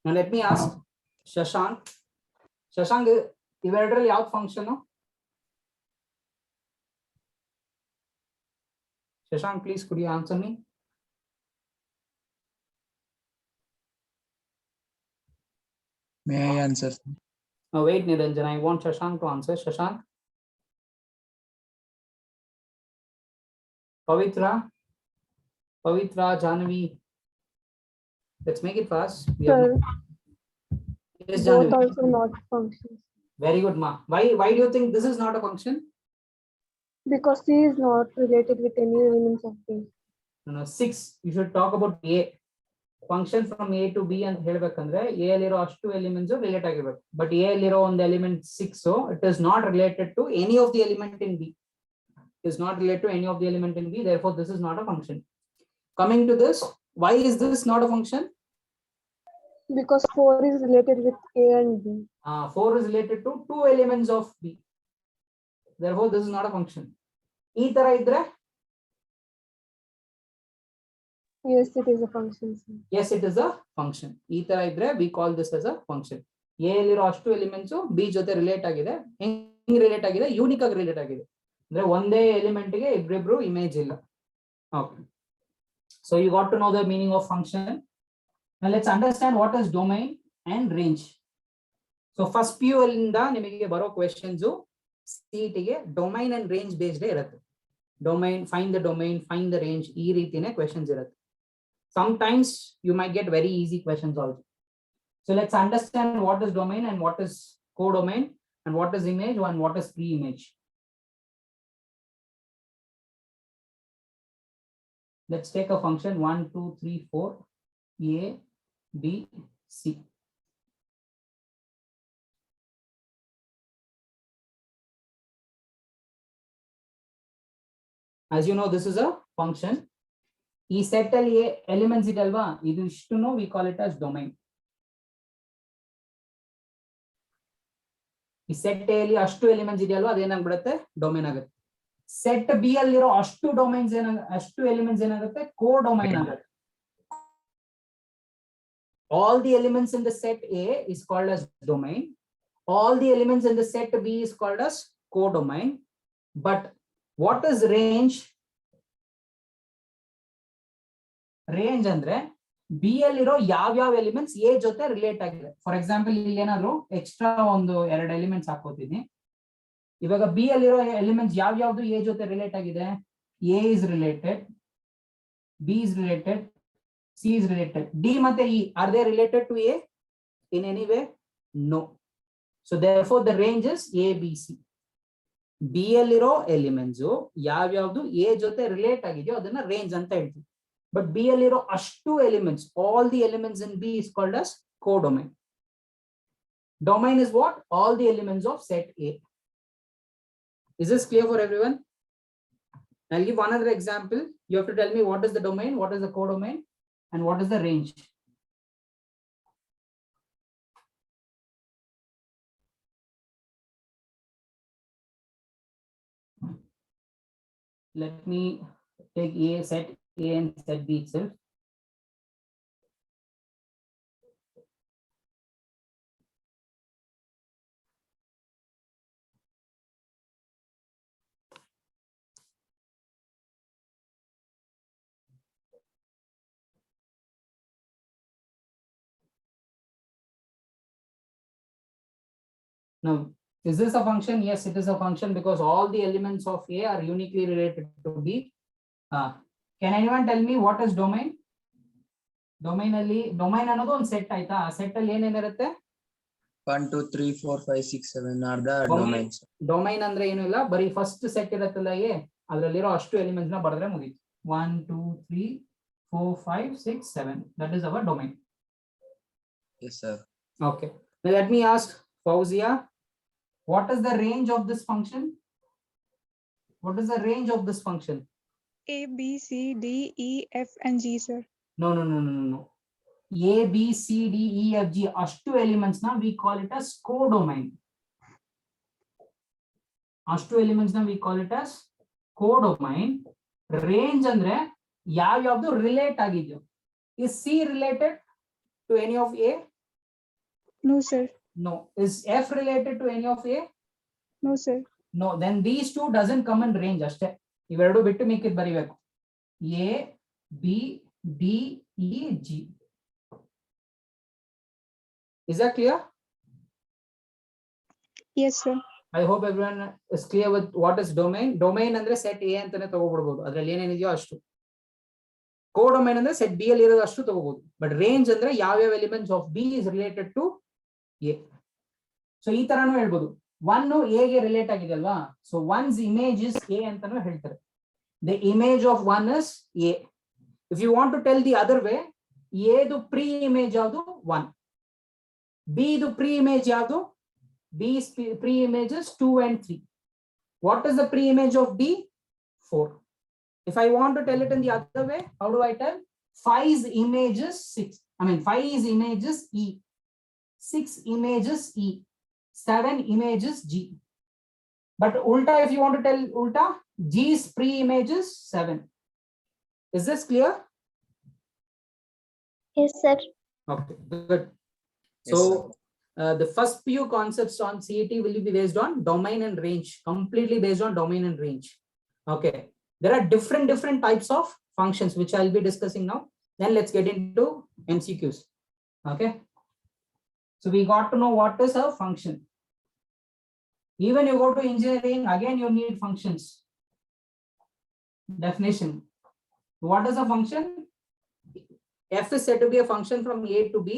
Now let me ask Shashank. Shashank, ಇವೆರಡರಲ್ಲಿ ಯಾವ್ದು function? Shashank, please could you answer me? May I answer? Oh, wait, Niranjan, I want Shashank to answer. Shashank. Pavitra, Jahnavi. Let's make it fast. We have Sir, yes, both Jahnavi. also not functions Very good, ma. Why do you think this is not a function? because C is not related with any elements of B. No, 6. You should talk about A. Function from A to B and ಹೇಳ್ಬೇಕಂದ್ರೆ A ಅಲ್ಲಿರೋ ಅಷ್ಟು elements relate ಆಗಿರ್ಬೇಕು. But A ಅಲ್ಲಿರೋ ಒಂದು element 6, it is not related to any of the element in B. It is not related to any of the element in B. Therefore, this is not a function. Coming to this, why is this not a function? Because 4 is related with A and B. 4 is related to 2 elements of B. Therefore, this is not a function. ಈ ತರ ಇದ್ರೆ Yes, it is a function, sir. yes, it is a function. ಈ ತರ ಇದ್ರೆ we call this as a function. A ಅಲ್ಲಿರೋ ಅಷ್ಟು elements B ಜೊತೆ relate ಆಗಿದೆ. ಹೆಂಗ್ ರಿಲೇಟ್ ಆಗಿದೆ? ಯೂನಿಕ್ ಆಗಿ ರಿಲೇಟ್ ಆಗಿದೆ. ಅಂದ್ರೆ ಒಂದೇ ಎಲಿಮೆಂಟ್ ಗೆ ಇಬ್ರಿಬ್ರು ಇಮೇಜ್ ಇಲ್ಲ. Okay. So you got to know the meaning of function. Now let's understand what is domain and range. So first PU ಇಂದ ನಿಮಗೆ ಬರೋ ಕ್ವೆಶ್ಚನ್ಸ್ CET ಗೆ ಡೊಮೈನ್ ಅಂಡ್ ರೇಂಜ್ ಬೇಸ್ಡ್ ಇರುತ್ತೆ. Domain, find the domain, find the range, ಈ ರೀತಿನೇ questions ಇರುತ್ತೆ. Sometimes you might get very easy questions also. So let's understand what is domain and what is codomain and what is image and what is pre-image. Let's take a function 1, 2, 3, 4, A, B, C. As you know, this is a function. ಈ set ಅಲ್ಲಿ elements ಇದೆ ಅಲ್ವಾ, ಇದು ಇಷ್ಟನ್ನು we call it as domain. ಈ set A ಅಲ್ಲಿ ಅಷ್ಟು elements ಇದೆಯಲ್ವಾ, ಅದೇನಾಗ್ಬಿಡುತ್ತೆ? ಡೊಮೈನ್ ಆಗುತ್ತೆ. ಸೆಟ್ ಬಿ ಅಲ್ಲಿರೋ ಅಷ್ಟು ಡೊಮೈನ್ಸ್ ಅಷ್ಟು ಎಲಿಮೆಂಟ್ಸ್ ಏನಾಗುತ್ತೆ? ಕೋ ಡೊಮೈನ್ ಆಗುತ್ತೆ. All the elements in the set A is called as domain. All the elements in the set B is called as codomain. But what is range? Range ಅಂದ್ರೆ B ಅಲ್ಲಿರೋ ಯಾವ್ಯಾವ elements A ಜೊತೆ relate ಆಗಿದೆ. For example, ಇಲ್ಲಿ ಏನಾದ್ರು extra ಒಂದು 2 elements ಹಾಕೋತೀನಿ. ಇವಾಗ ಬಿ ಅಲ್ಲಿರೋ ಎಲಿಮೆಂಟ್ಸ್ ಯಾವ್ಯಾವ್ದು ಎ ಜೊತೆ ರಿಲೇಟ್ ಆಗಿದೆ? A is related, B is related, C is related. D ಮತ್ತೆ E, are they related to A in any way? No. So therefore the range is A B C. B ಅಲ್ಲಿರೋ elements ಯಾವ್ಯಾವ್ದು A ಜೊತೆ relate ಆಗಿದೆಯೋ ಅದನ್ನ range ಅಂತ ಹೇಳ್ತೀವಿ. But B ಅಲ್ಲಿರೋ ಅಷ್ಟು ಎಲಿಮೆಂಟ್ಸ್, all the elements in B is called as codomain. Domain is what? All the elements of set A. Is this clear for everyone? I'll give another example. You have to tell me what is the domain, what is the codomain, and what is the range. Let me take set A and set B itself. Now, is this a function? Yes, it is a function because all the elements of A are uniquely related to B. Can anyone tell me what is domain? Domain ಅನ್ನೋದು ಒಂದು set ಆಯ್ತಾ? ಆ set ಅಲ್ಲಿ ಏನೇನಿರುತ್ತೆ? 1 2 3 4 5 6 7 are the domains. Domain ಅಂದ್ರೆ ಏನು ಇಲ್ಲ, ಬರೀ first set ಇರುತ್ತಲ್ಲ ಎ, ಅದರಲ್ಲಿರೋ ಅಷ್ಟು ಎಲಿಮೆಂಟ್ಸ್ ನ ಬರೆದ್ರೆ ಮುಗೀತು. 1 2 3 4 5 6 7, that is our domain. Yes, sir. Okay, now let me ask Fauzia, what is the range of this function? What is the range of this function? A, B, C, D, E, F, and G, sir. No. A, B, C, D, E, F, G, ಅಷ್ಟು elements ನ we call it as codomain. ಅಷ್ಟು elements ನ we call it as codomain. Range ಅಂದ್ರೆ ಯಾವ್ಯಾವ್ದು relate ಆಗಿದೆಯೋ. Is C related to any of A? No, sir. No. Is F related to any of A? No, sir. No. Then these two doesn't come in range ಅಷ್ಟೇ. ಇವೆರಡು ಬಿಟ್ಟು ಮಿಕ್ಕಿದ್ ಬರಿಬೇಕು. A, B, D, E, G. Is that clear? Yes, sir. I hope everyone is clear with what is domain. Domain ಅಂದ್ರೆ set A ಅಂತಾನೆ ತಗೋಬಿಡಬಹುದು. ಅದರಲ್ಲಿ ಏನೇನಿದೆಯೋ ಅಷ್ಟು. ಕೋಡೊಮೈನ್ ಅಂದ್ರೆ set B ಅಲ್ಲಿ ಇರೋದು ಅಷ್ಟು ತಗೋಬಹುದು. ಬಟ್ ರೇಂಜ್ ಅಂದ್ರೆ ಯಾವ elements of B is related to A. So ಈ ತರಾನು ಹೇಳ್ಬೋದು. 1 A ಗೆ ರಿಲೇಟ್ ಆಗಿದೆ ಅಲ್ವಾ? So 1's image is A ಅಂತಾನು ಹೇಳ್ತಾರೆ. The image of 1 is A. If you want to tell the other way, A ದು ಪ್ರೀ ಇಮೇಜ್ ಯಾವುದು? 1. B ದು ಪ್ರೀ ಇಮೇಜ್ ಯಾವುದು? B's pre-image is 2 and 3. What is the pre-image of B? 4. If I want to tell it in the other way, how do I tell? 5's image is 6. 5's image is E. 6 images E. 7 images G. But ulta, if you want to tell ulta, G's pre-image is 7. Is this clear? Yes, sir. Okay, good. Yes, So, sir. The first few concepts on CET will be based on domain and range, completely based on domain and range. Okay, there are different types of functions which I'll be discussing now. Then let's get into MCQs. Okay, so we got to know what is a function. Even you go to engineering, again you need functions. Definition. What is a function? F is said to be a function from A to B.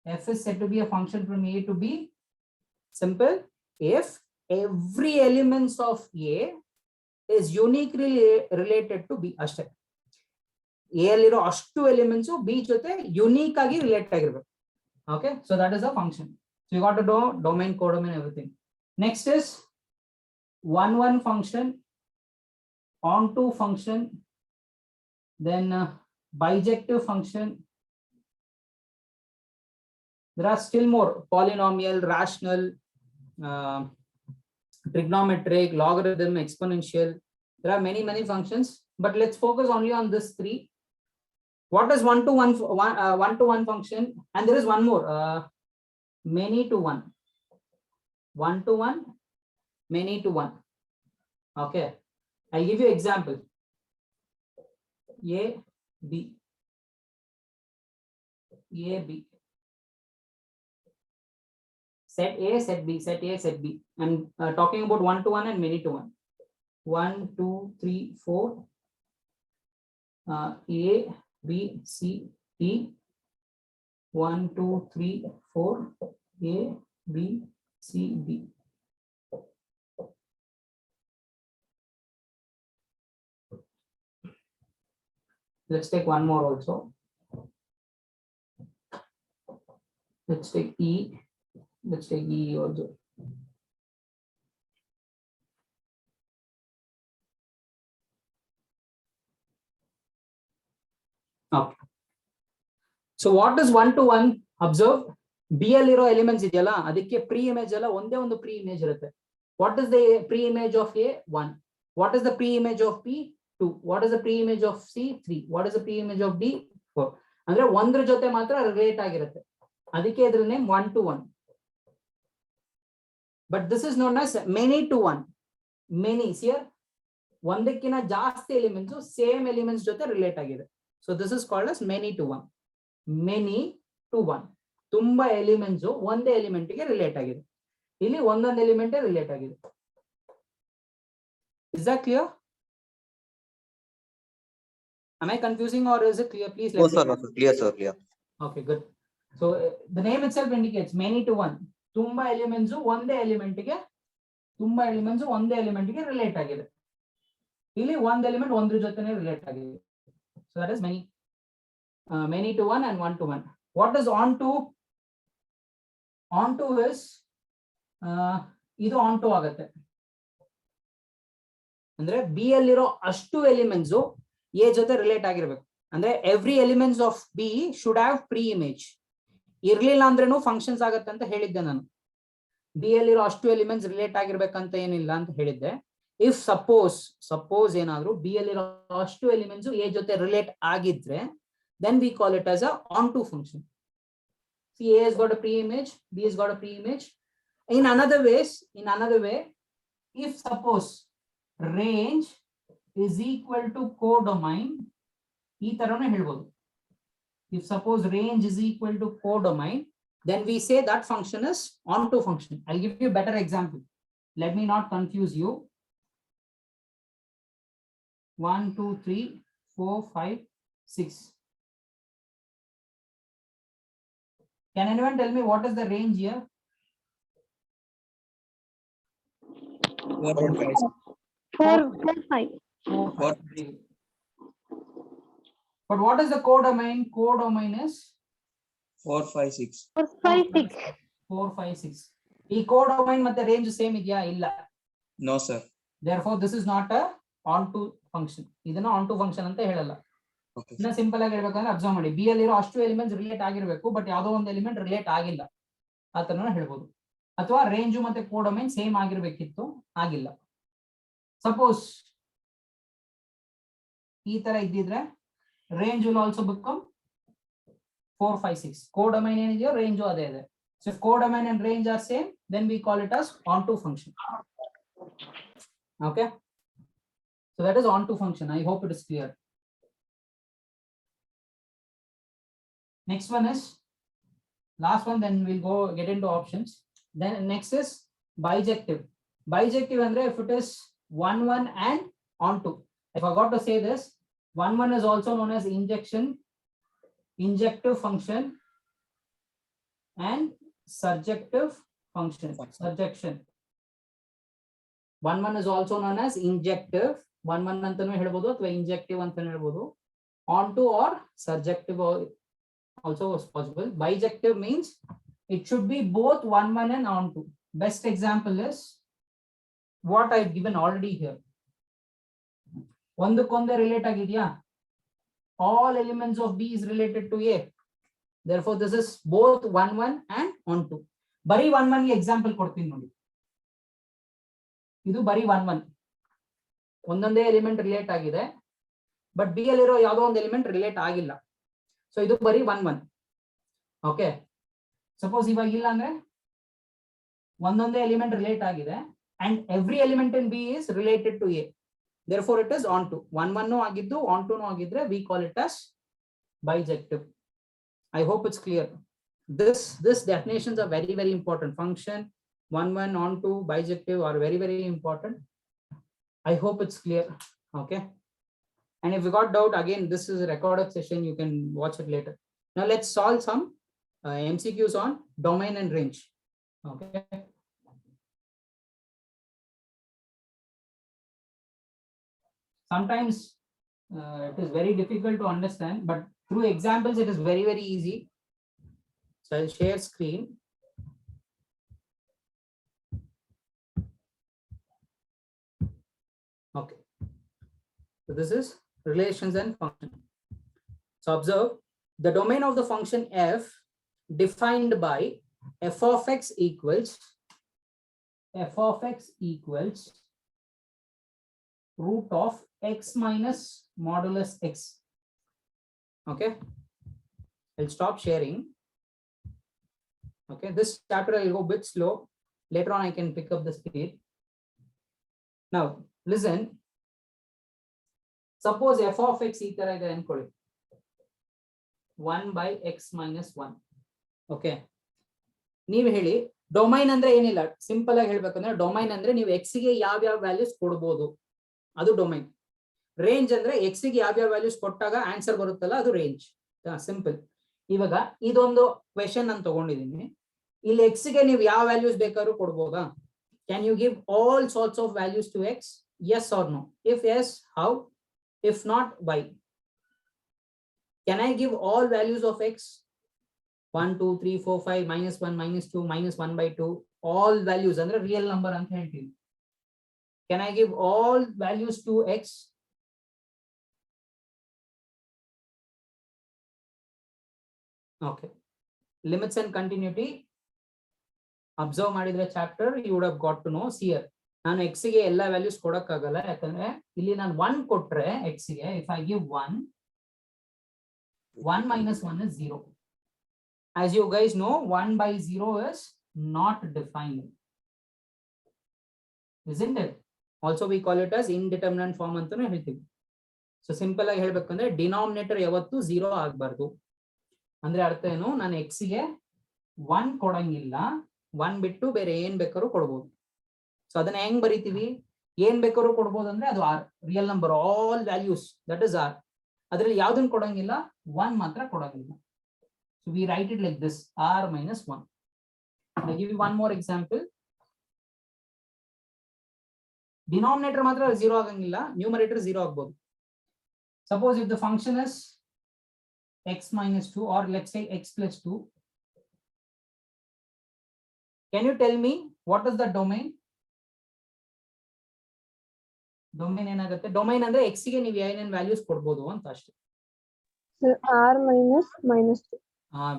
F is said to be a function from A to B. Simple. If every element of A is uniquely related to B. ಅಷ್ಟೇ. A ಅಲ್ಲಿರೋ ಅಷ್ಟು elements B ಜೊತೆ unique ಆಗಿ relate ಆಗಿರ್ಬೇಕು. Okay, so that is a function. So you got to know domain, codomain, everything. Next is one function, onto function, then bijective function. There are still more: polynomial, rational, trigonometric, logarithm, exponential. There are many functions, but let's focus only on this 3. What is one-to-one function? And there is one more, many-to-one. One-to-one, many-to-one. Okay, I'll give you example. A, B, A, B. Set A, set B, set A, set B. I'm talking about one-to-one and many-to-one. 1, 2, 3, 4. A, B, C, D. 1, 2, 3, 4. A, B, C, D. Let's take one more also. Let's take E. Let's take E also. Okay. So what is one-to-one? Observe. B ಅಲ್ಲಿರೋ elements ಇದೆಯಲ್ಲ, ಅದಕ್ಕೆ pre image ಅಲ್ಲ, ಒಂದೇ ಒಂದು pre image ಇರುತ್ತೆ. What is the pre-image of A? 1. What is the pre-image of B? 2. What is the pre-image of C? 3. What is the pre-image of D? 4. ಅಂದ್ರೆ ಒಂದ್ರ ಜೊತೆ ಮಾತ್ರ ರಿಲೇಟ್ ಆಗಿರುತ್ತೆ. ಅದಕ್ಕೆ ಇದ್ರ name one-to-one. But this is known as many-to-one. Many here, ಒಂದಕ್ಕಿಂತ ಜಾಸ್ತಿ elements same elements ಜೊತೆ ರಿಲೇಟ್ ಆಗಿದೆ. So this is called as many-to-one. Many-to-one. ತುಂಬಾ ಎಲಿಮೆಂಟ್ಸ್ ಒಂದೇ ಎಲಿಮೆಂಟ್ ಗೆ ರಿಲೇಟ್ ಆಗಿದೆ. ಇಲ್ಲಿ ಒಂದೊಂದು ಎಲಿಮೆಂಟ್ ರಿಲೇಟ್ ಆಗಿದೆ. Is that clear? Am I confusing or is it clear? Please let No, me sir, know. no, sir. Clear, sir, clear. Okay, good. So the name itself indicates many to one. ತುಂಬಾ elements ಒಂದೇ element ಗೆ relate ಆಗಿದೆ. ಇಲ್ಲಿ ಒಂದ್ element ಒಂದ್ರ ಜೊತೆನೆ relate ಆಗಿದೆ. So that is many to one and one to one. What is on to? On to is ಇದು on to ಆಗುತ್ತೆ. ಅಂದ್ರೆ ಬಿ ಅಲ್ಲಿರೋ ಅಷ್ಟು ಎಲಿಮೆಂಟ್ಸ್ ಎ ಜೊತೆ ರಿಲೇಟ್ ಆಗಿರ್ಬೇಕು. ಅಂದ್ರೆ every elements of B should have preimage. ಇರ್ಲಿಲ್ಲ ಅಂದ್ರೇನು ಫಂಕ್ಷನ್ಸ್ ಆಗತ್ತೆ ಅಂತ ಹೇಳಿದ್ದೆ ನಾನು. ಬಿ ಅಲ್ಲಿರೋ ಅಷ್ಟು ಎಲಿಮೆಂಟ್ಸ್ ರಿಲೇಟ್ ಆಗಿರ್ಬೇಕಂತ ಏನಿಲ್ಲ ಅಂತ ಹೇಳಿದ್ದೆ. ಇಫ್ ಸಪೋಸ್ ಏನಾದ್ರು ಬಿ ಅಲ್ಲಿರೋ ಅಷ್ಟು ಎಲಿಮೆಂಟ್ಸ್ ಎ ಜೊತೆ ರಿಲೇಟ್ ಆಗಿದ್ರೆ then we call it as a onto function. See, A has got a pre-image, B has got a pre-image. In another way, if suppose range is equal to codomain, if suppose range is equal to codomain, then we say that function is onto function. I'll give you a better example. Let me not confuse you. 1, 2, 3, 4, 5, 6. Can anyone tell me what is the range here? 4.5. 4, 5. 4, 5. But what is the codomain? Codomain is 4, 5, 6. 4, 5, 6. 4, 5, 6. ಈ codomain ಮತ್ತೆ range same ಇದೆಯಾ? ಇಲ್ಲ. No, sir. Therefore, this is not a onto function. ಇದನ್ನ onto function ಅಂತ ಹೇಳಲ್ಲ. Okay. ಇನ್ನ simple ಆಗಿ ಹೇಳ್ಬೇಕಂದ್ರೆ ಅಬ್ಸರ್ವ್ ಮಾಡಿ, ಬಿ ಅಲ್ಲಿರೋ ಅಷ್ಟು ಎಲಿಮೆಂಟ್ಸ್ ರಿಲೇಟ್ ಆಗಿರ್ಬೇಕು, ಬಟ್ ಯಾವುದೋ ಒಂದು ಎಲಿಮೆಂಟ್ ರಿಲೇಟ್ ಆಗಿಲ್ಲ, ಆ ತರ ಹೇಳ್ಬೋದು. ಅಥವಾ ರೇಂಜು ಮತ್ತೆ ಕೋಡೊಮೈನ್ ಸೇಮ್ ಆಗಿರ್ಬೇಕಿತ್ತು, ಆಗಿಲ್ಲ. ಸಪೋಸ್ ಈ ತರ ಇದ್ದಿದ್ರೆ range will also become 4, 5, 6. Codomain ಏನಿದೆಯೋ ರೇಂಜು ಅದೇ ಇದೆ. So codomain and range are same, then we call it as onto function. Okay, so that is onto function. I hope it is clear. Next one is last one, then we'll go get into options. Then next is bijective. Bijective andre if it is 1, 1 and onto. I forgot to say this. 1, 1 is also known as injective function and surjective function. Surjection. 1, 1 is also known as injective. 1, 1 antanu helbodu athwa injective antanu helbodu. Onto or surjective also is possible. Bijective means it should be both 1, 1 and onto. Best example is what I've given already here. ಒಂದಕ್ಕೊಂದೇ relate ಆಗಿದೆಯಾ? All elements of B is related to A. Therefore, this is both 1, 1 and onto. ಬರೀ 1, 1 ಗೆ example ಕೊಡ್ತೀನಿ ನೋಡಿ. ಇದು ಬರೀ 1, 1 ಒಂದೊಂದೇ element relate ಆಗಿದೆ, ಬಟ್ ಬಿ ಅಲ್ಲಿರೋ ಯಾವುದೋ ಒಂದು ಎಲಿಮೆಂಟ್ ರಿಲೇಟ್ ಆಗಿಲ್ಲ. ಸೊ ಇದು ಬರೀ 1, 1. ಓಕೆ, ಸಪೋಸ್ ಇವಾಗ ಇಲ್ಲ ಅಂದ್ರೆ ಒಂದೊಂದೇ ಎಲಿಮೆಂಟ್ ರಿಲೇಟ್ ಆಗಿದೆ and every element in B is related to A. therefore it is onto. 1, 1 ಆಗಿದ್ದು onto ಆಗಿದ್ರೆ we call it as bijective. I hope it's clear. This definitions are very, very important. Function, 1, 1, onto, bijective are very, very important. I hope it's clear. Okay, and if you got doubt, again this is a recorded session, you can watch it later. Now let's solve some MCQs on domain and range. Okay, sometimes it is very difficult to understand, but through examples it is very, very easy. So I'll share screen. Okay, so this is relations and function. So observe the domain of the function f defined by f of x equals root of x minus modulus x. Okay, I'll stop sharing. Okay, this chapter I'll go a bit slow. Later on I can pick up the speed. Now listen, suppose f of x ಈ ತರ ಇದೆ ಅನ್ಕೊಳ್ಳಿ, 1 by x minus 1. Okay, ನೀವು ಹೇಳಿ domain ಅಂದ್ರೆ ಏನಿಲ್ಲ, simple ಆಗಿ ಹೇಳ್ಬೇಕಂದ್ರೆ ಡೊಮೈನ್ ಅಂದ್ರೆ ನೀವು ಎಕ್ಸ್ ಗೆ ಯಾವ ಯಾವ ವ್ಯಾಲ್ಯೂಸ್ ಕೊಡ್ಬೋದು ಅದು ಡೊಮೈನ್. ರೇಂಜ್ ಅಂದ್ರೆ ಎಕ್ಸ್ ಗೆ ಯಾವ ಯಾವ ವ್ಯಾಲ್ಯೂಸ್ ಕೊಟ್ಟಾಗ ಆನ್ಸರ್ ಬರುತ್ತಲ್ಲ ಅದು ರೇಂಜ್. ಸಿಂಪಲ್. ಇವಾಗ ಇದೊಂದು ಕ್ವೆಶನ್ ನಾನು ತಗೊಂಡಿದ್ದೀನಿ. ಇಲ್ಲಿ ಎಕ್ಸ್ ಗೆ ನೀವು ಯಾವ ವ್ಯಾಲ್ಯೂಸ್ ಬೇಕಾದ್ರೂ ಕೊಡ್ಬೋದಾ? Can you give all sorts of values to x? Yes or no? If yes, how? If not, why? Can I give all values of x? 1, 2, 3, 4, 5, -1, -2, -1/2, all values ಅಂದ್ರೆ real number ಅಂತ ಹೇಳ್ತೀವಿ. Can I give all values to x? Okay. Limits and continuity. Observe ಮಾಡಿದ್ರೆ chapter you would have got to know. See here. ನಾನು x ಗೆ ಎಲ್ಲ values ಕೊಡಕ್ಕಾಗಲ್ಲ, ಯಾಕಂದ್ರೆ ಇಲ್ಲಿ ನಾನು 1 ಕೊಟ್ರೆ x ಗೆ, if I give 1, 1 minus 1 is 0. As you guys know, 1/0 is not defined, isn't it? Also we call it as indeterminate form ಅಂತಾನೆ ಹೇಳ್ತೀವಿ. ಸೊ ಸಿಂಪಲ್ ಆಗಿ ಹೇಳ್ಬೇಕಂದ್ರೆ ಡಿನಾಮಿನೇಟರ್ ಯಾವತ್ತು 0 ಆಗಬಾರ್ದು. ಅಂದ್ರೆ ಅರ್ಥ ಏನು? ನಾನು x ಗೆ 1 ಕೊಡಂಗಿಲ್ಲ, 1 ಬಿಟ್ಟು ಬೇರೆ ಏನ್ ಬೇಕಾದ್ರೂ ಕೊಡ್ಬೋದು. ಸೊ ಅದನ್ನ ಹೆಂಗ್ ಬರೀತೀವಿ? ಏನ್ ಬೇಕಾದ್ರೂ ಕೊಡ್ಬೋದು ಅಂದ್ರೆ ಅದು r, real number, all values, that is r. ಅದರಲ್ಲಿ ಯಾವ್ದನ್ನ ಕೊಡಂಗಿಲ್ಲ? 1 ಮಾತ್ರ ಕೊಡಂಗಿಲ್ಲ. So we write it like this, r minus 1. I give you one more example. Denominator ಮಾತ್ರ 0 ಆಗಂಗಿಲ್ಲ, numerator 0 ಆಗಬಹುದು. Suppose if the function is x minus 2, or let's say x plus 2. Can you tell me what is the domain? Domain ಏನಾಗುತ್ತೆ? Domain ಅಂದ್ರೆ x ಗೆ ನೀವು ಏನೇನ್ values ಕೊಡ್ಬೋದು ಅಂತ ಅಷ್ಟೇ. r -2.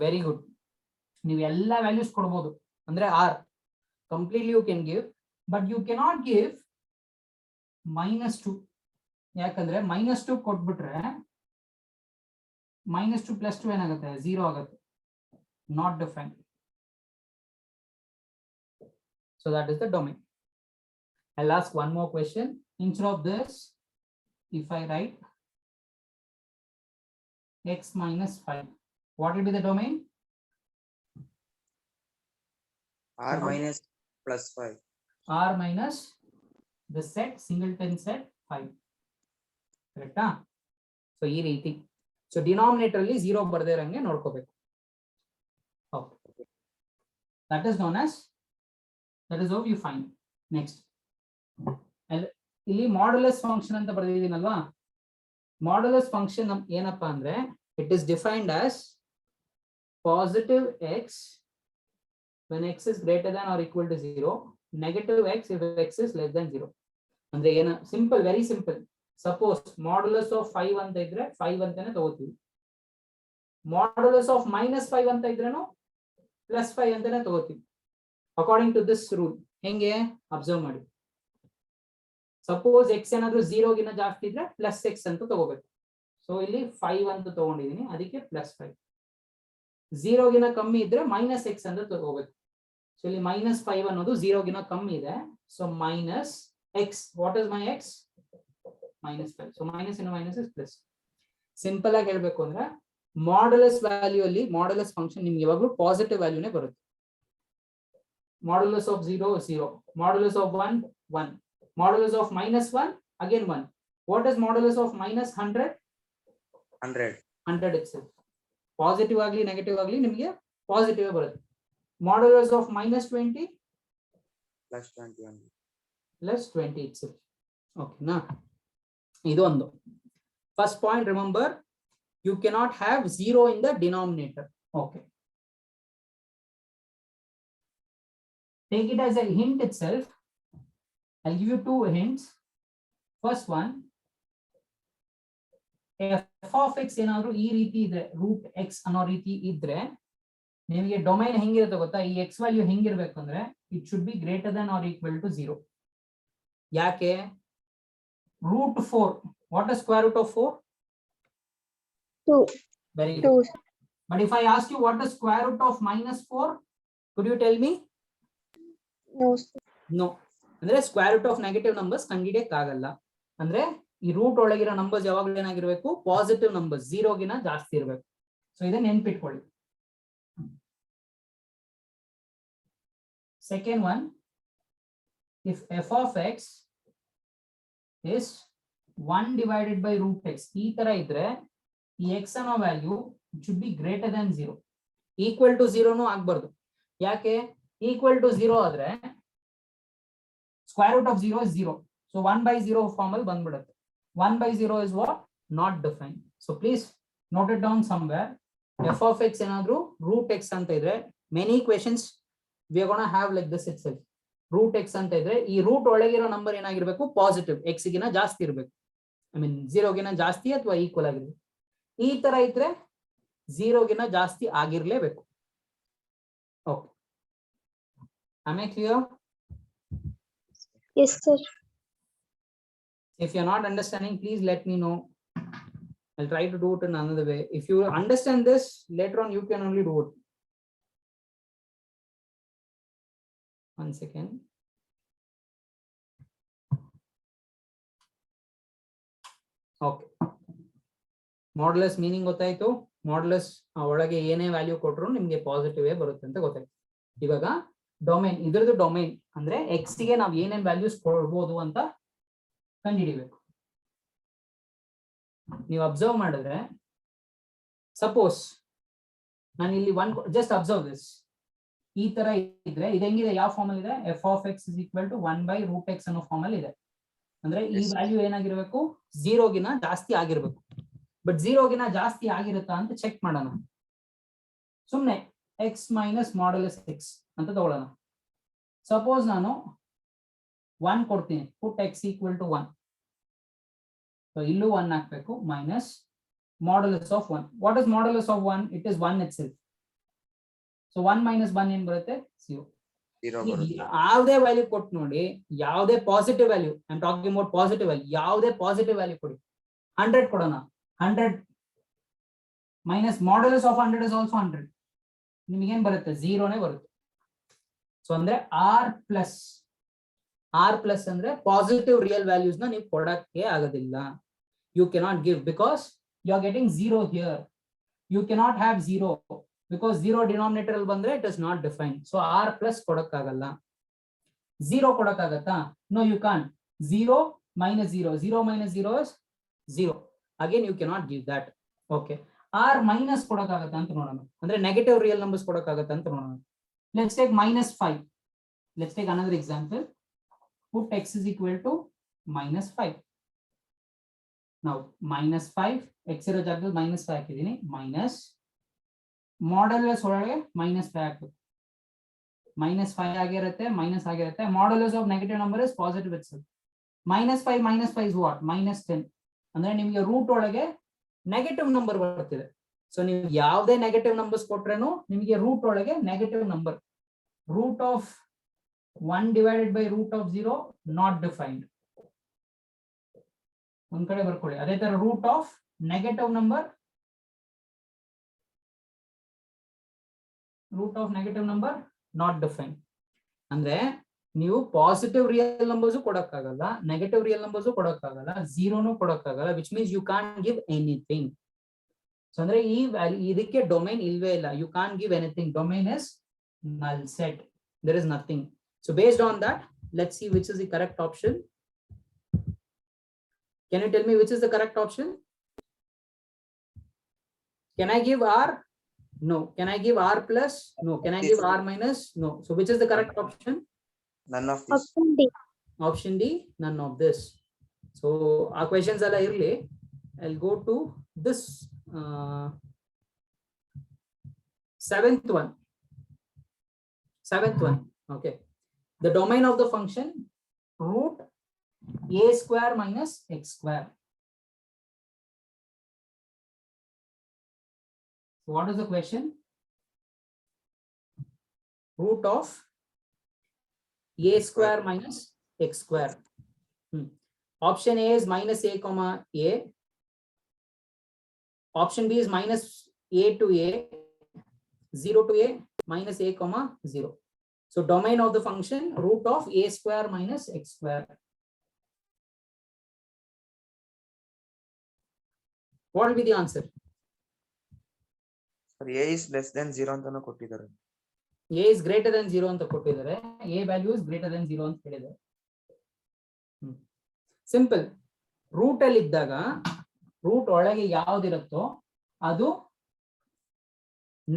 Very good. ನೀವು ಎಲ್ಲ ವ್ಯಾಲ್ಯೂಸ್ ಕೊಡ್ಬೋದು ಅಂದ್ರೆ r completely you can give, but you cannot give -2. ಯಾಕಂದ್ರೆ -2 ಕೊಟ್ಬಿಟ್ರೆ -2 + 2 ಏನಾಗುತ್ತೆ? 0 ಆಗುತ್ತೆ. Not defined. So that is the domain. I'll ask one more question. Instead of this, if I write x minus 5, what will be the domain? R minus plus 5. R minus the set, singleton set 5. Correct? So ಈ ರೀತಿ. So denominator ಅಲ್ಲಿ 0 ಬರ್ದೇ ಇರಂಗೆ ನೋಡ್ಕೋಬೇಕು. Okay. That is known as, that is how you find. Next. ಇಲ್ಲಿ modulus function ಅಂತ ಬರ್ದಿದ್ದೀನಲ್ವಾ? Modulus function ಏನಪ್ಪಾ ಅಂದ್ರೆ, it is defined as positive x when x is greater than or equal to 0, negative x if x is less than 0. ಅಂದ್ರೆ ಏನು? Simple, very simple. Suppose modulus of 5 ಅಂತ ಇದ್ರೆ 5 ಅಂತಾನೆ ತಗೋತೀವಿ. Modulus of -5 ಅಂತ ಇದ್ರೇನು +5 ಅಂತಾನೆ ತಗೋತೀವಿ. According to this rule. ಹೆಂಗೆ? ಅಬ್ಸರ್ವ್ ಮಾಡಿ. ಸಪೋಸ್ x ಏನಾದ್ರೂ 0 ಗಿನ್ನ ಜಾಸ್ತಿ ಇದ್ರೆ +x ಅಂತ ತಗೋಬೇಕು. ಸೊ ಇಲ್ಲಿ 5 ಅಂತ ತಗೊಂಡಿದೀನಿ, ಅದಕ್ಕೆ +5. 0 ಗಿನ್ನ ಕಮ್ಮಿ ಇದ್ರೆ -x ಅಂತ ತಗೋಬೇಕು. ಸೊ ಇಲ್ಲಿ -5 ಅನ್ನೋದು 0 ಗಿನ್ನ ಕಮ್ಮಿ ಇದೆ. So -x, what is my x? -5. So minus in minus is plus. Simple ಆಗಿ ಹೇಳ್ಬೇಕು ಅಂದ್ರೆ ಮಾಡ್ಯುಲಸ್ ವ್ಯಾಲ್ಯೂ ಅಲ್ಲಿ, ಮಾಡ್ಯುಲಸ್ ಫಂಕ್ಷನ್ ನಿಮ್ಗೆ ಯಾವಾಗಲೂ ಪಾಸಿಟಿವ್ ವ್ಯಾಲ್ಯೂನೇ ಬರುತ್ತೆ. Modulus of 0 0, modulus of 1 1, modulus of -1 again 1. What is modulus of -100? 100 itself. Positive ಆಗಲಿ negative ಆಗಲಿ ನಿಮಗೆ ಪಾಸಿಟಿವ್ ಬರುತ್ತೆ. Modulus of -20 +20 itself. ಓಕೆನಾ? ಇದು ಒಂದು first point. Remember, you cannot have 0 in the denominator. Okay, take it as a hint itself. I'll give you 2 hints. First one, f of x ಏನಾದ್ರು ಈ ರೀತಿ ಇದೆ, √x ಅನ್ನೋ ರೀತಿ ಇದ್ರೆ ನಿಮಗೆ ಡೊಮೈನ್ ಹೆಂಗಿರುತ್ತೆ ಗೊತ್ತಾ? ಈ x ವ್ಯಾಲ್ಯೂ ಹೆಂಗಿರ್ಬೇಕು ಅಂದ್ರೆ, it should be greater than or equal to 0. ಯಾಕೆ? √4, what is square root of 4? 2. Very 2. good. But if I ask you what is square root of -4, could you tell me? No. No. ಅಂದ್ರೆ square root of negative numbers ಕಂಡುಹಿಡಿಯಕ್ ಆಗಲ್ಲ. ಅಂದ್ರೆ ಈ root ಒಳಗಿರೋ numbers ಯಾವಾಗಲೂ ಏನಾಗಿರ್ಬೇಕು? Positive numbers, 0 ಗಿನ ಜಾಸ್ತಿ ಇರಬೇಕು. ಸೊ ಇದನ್ನ ನೆನ್ಪಿಟ್ಕೊಳ್ಳಿ. Second one, if f of x is 1 divided by root x, ಈ ತರ ಇದ್ರೆ ಈ x ಅನ್ನೋ value should be greater than 0. Equal to 0 ನು ಆಗ್ಬಾರ್ದು. ಯಾಕೆ? Equal to 0 ಆದ್ರೆ square root of 0 is 0. So 1 by 0 form ಅಲ್ಲಿ ಬಂದ್ಬಿಡುತ್ತೆ. 1 by 0 is what? Not defined. So please note it down somewhere. F of x ಏನಾದ್ರು root x ಅಂತ ಇದ್ರೆ, many questions we are gonna have like this itself. Root x ಅಂತ ಇದ್ರೆ ಈ root ಒಳಗಿರೋ number ಏನಾಗಿರ್ಬೇಕು? ಪಾಸಿಟಿವ್, x ಗಿನ ಜಾಸ್ತಿ ಇರಬೇಕು. ಐ ಮೀನ್ 0 ಗಿನ ಜಾಸ್ತಿ ಅಥವಾ ಈಕ್ವಲ್ ಆಗಿರ್ಬೇಕು. ಈ ತರ ಇದ್ರೆ 0 ಗಿನ ಜಾಸ್ತಿ ಆಗಿರ್ಲೇಬೇಕು. Okay, am I clear? Yes, sir. If you're not understanding, please let me know. I'll try to do it in another way. If you understand this, later on you can only do it. One second. Okay. Modulus meaning ಗೊತ್ತಾಯ್ತು. Modulus ಒಳಗೆ ಏನೇ value ಕೊಟ್ಟರು ನಿಮಗೆ positive ಬರುತ್ತೆ ಅಂತ ಗೊತ್ತಾಯ್ತು. ಇವಾಗ domain, ಇದ್ರದ್ದು ಡೊಮೈನ್ ಅಂದ್ರೆ x ಗೆ ನಾವು ಏನೇನ್ ವ್ಯಾಲ್ಯೂಸ್ ಕೊಡ್ಬೋದು ಅಂತ ಕಂಡುಹಿಡಿಬೇಕು. ನೀವು ಅಬ್ಸರ್ವ್ ಮಾಡಿದ್ರೆ, ಸಪೋಸ್ ನಾನು ಇಲ್ಲಿ ಜಸ್ಟ್ ಅಬ್ಸರ್ವ್ ದಿಸ್, ಈ ತರ ಇದ್ರೆ ಇದು ಹೆಂಗಿದೆ? ಯಾವ ಫಾರ್ಮ್ ಅಲ್ಲಿ ಇದೆ? f of x is equal to 1 by root x ಅನ್ನೋ ಫಾರ್ಮ್ ಅಲ್ಲಿ ಇದೆ. ಅಂದ್ರೆ ಈ ವ್ಯಾಲ್ಯೂ ಏನಾಗಿರ್ಬೇಕು? 0 ಗಿನ ಜಾಸ್ತಿ ಆಗಿರ್ಬೇಕು. ಬಟ್ 0 ಗಿನ ಜಾಸ್ತಿ ಆಗಿರುತ್ತಾ ಅಂತ ಚೆಕ್ ಮಾಡೋಣ. ಸುಮ್ನೆ x ಮೈನಸ್ ಮಾಡ್ಯುಲಸ್ x ಅಂತ ತಗೊಳ್ಳೋಣ. ಸಪೋಸ್ ನಾನು 1 ಕೊಡ್ತೀನಿ, ಪುಟ್ x equal to 1. ಸೊ ಇಲ್ಲೂ 1 ಹಾಕ್ಬೇಕು, minus modulus of 1. What is modulus of 1? It is 1 itself. So 1 minus 1 ಏನ್ ಬರುತ್ತೆ? 0. ಯಾವುದೇ ವ್ಯಾಲ್ಯೂ ಕೊಟ್ಟು ನೋಡಿ, ಯಾವುದೇ positive value, I am talking about positive value, ಯಾವುದೇ ಪಾಸಿಟಿವ್ ವ್ಯಾಲ್ಯೂ ಕೊಡಿ. 100 ಕೊಡೋಣ, 100 minus modulus of 100 is also 100. ನಿಮಗೇನ್ ಬರುತ್ತೆ? 0ನೇ ಬರುತ್ತೆ. ಸೊ ಅಂದ್ರೆ ಆರ್ ಪ್ಲಸ್ ಅಂದ್ರೆ ಪಾಸಿಟಿವ್ ರಿಯಲ್ ವ್ಯಾಲ್ಯೂಸ್ ನ ನೀವು ಕೊಡಕ್ಕೆ ಆಗೋದಿಲ್ಲ. You cannot give because you are getting 0 here. You cannot have 0 because 0 denominator ಅಲ್ಲಿ ಬಂದ್ರೆ it is not defined. So R plus ಕೊಡಕ್ಕಾಗಲ್ಲ. 0 ಕೊಡಕ್ಕಾಗತ್ತಾ? No, you can't. 0 minus 0, 0 minus 0 is 0. Again you cannot give that. Okay, r minus ಕೊಡಕ್ಕಾಗತ್ತಾ ಅಂತ ನೋಡೋಣ. ಅಂದ್ರೆ negative real numbers ಕೊಡಕ್ಕಾಗತ್ತಾ ಅಂತ ನೋಡೋಣ. Let's take -5. Let's take another example. Put x is equal to -5. Now -5, x ಇರೋ ಜಾಗದಲ್ಲಿ -5 ಹಾಕಿದೀನಿ, minus modulus ಒಳಗೆ -5 ಹಾಕ್ಬೇಕು. -5 ಆಗಿರುತ್ತೆ, ಮೈನಸ್ ಆಗಿರುತ್ತೆ. Modulus of negative number is positive itself. -5 is what? -10. ಅಂದ್ರೆ ನಿಮಗೆ ರೂಟ್ ಒಳಗೆ ನೆಗೆಟಿವ್ ನಂಬರ್ ಬರ್ತಿದೆ. ಸೊ ನೀವು ಯಾವುದೇ ನೆಗೆಟಿವ್ ನಂಬರ್ಸ್ ಕೊಟ್ರೇನು ನಿಮಗೆ ರೂಟ್ ಒಳಗೆ negative number. Root of 1 divided by root of 0 not defined. ಒಂದ್ ಕಡೆ ಬರ್ಕೊಳ್ಳಿ. ಅದೇ ತರ root of negative number, not defined. ಅಂದ್ರೆ ನೀವು ಪಾಸಿಟಿವ್ ರಿಯಲ್ ನಂಬರ್ಸ್ ಕೊಡಕ್ಕಾಗಲ್ಲ, ನೆಗೆಟಿವ್ ರಿಯಲ್ ನಂಬರ್ಸ್ ಕೊಡಕ್ಕಾಗಲ್ಲ, 0 ಕೊಡಕ್ಕಾಗಲ್ಲ, which means you can't give anything. So ಅಂದ್ರೆ ಈ ವ್ಯಾಲ್ಯೂ, ಇದಕ್ಕೆ ಡೊಮೈನ್ ಇಲ್ವೇ ಇಲ್ಲ. You can't give anything. Domain is null set. There is nothing. So based on that, let's see which is the correct option. Can you tell me which is the correct option? Can I give r? No. Can I give r plus? No. Can I give r minus? No. So which is the correct option? None of this. Option D. Option D, none of this. So our questions are early. I'll go to this seventh one. Okay. The domain of the function root a square minus x square. So what is the question? Root of a square minus x square. Option A is minus a comma a. Option B is minus a to a, 0 to a, minus a comma 0. So domain of the function root of a square minus x square. What will be the answer? A is less than 0 ಅಂತಾನು ಕೊಟ್ಟಿದ್ದಾರೆ. A is greater than 0 ಅಂತ ಕೊಟ್ಟಿದ್ದಾರೆ. A value is greater than 0 ಅಂತ ಹೇಳಿದ್ದಾರೆ. Simple. Root ಅಲ್ಲಿ ಇದ್ದಾಗ root ಒಳಗೆ ಯಾವ್ದಿರುತ್ತೋ ಅದು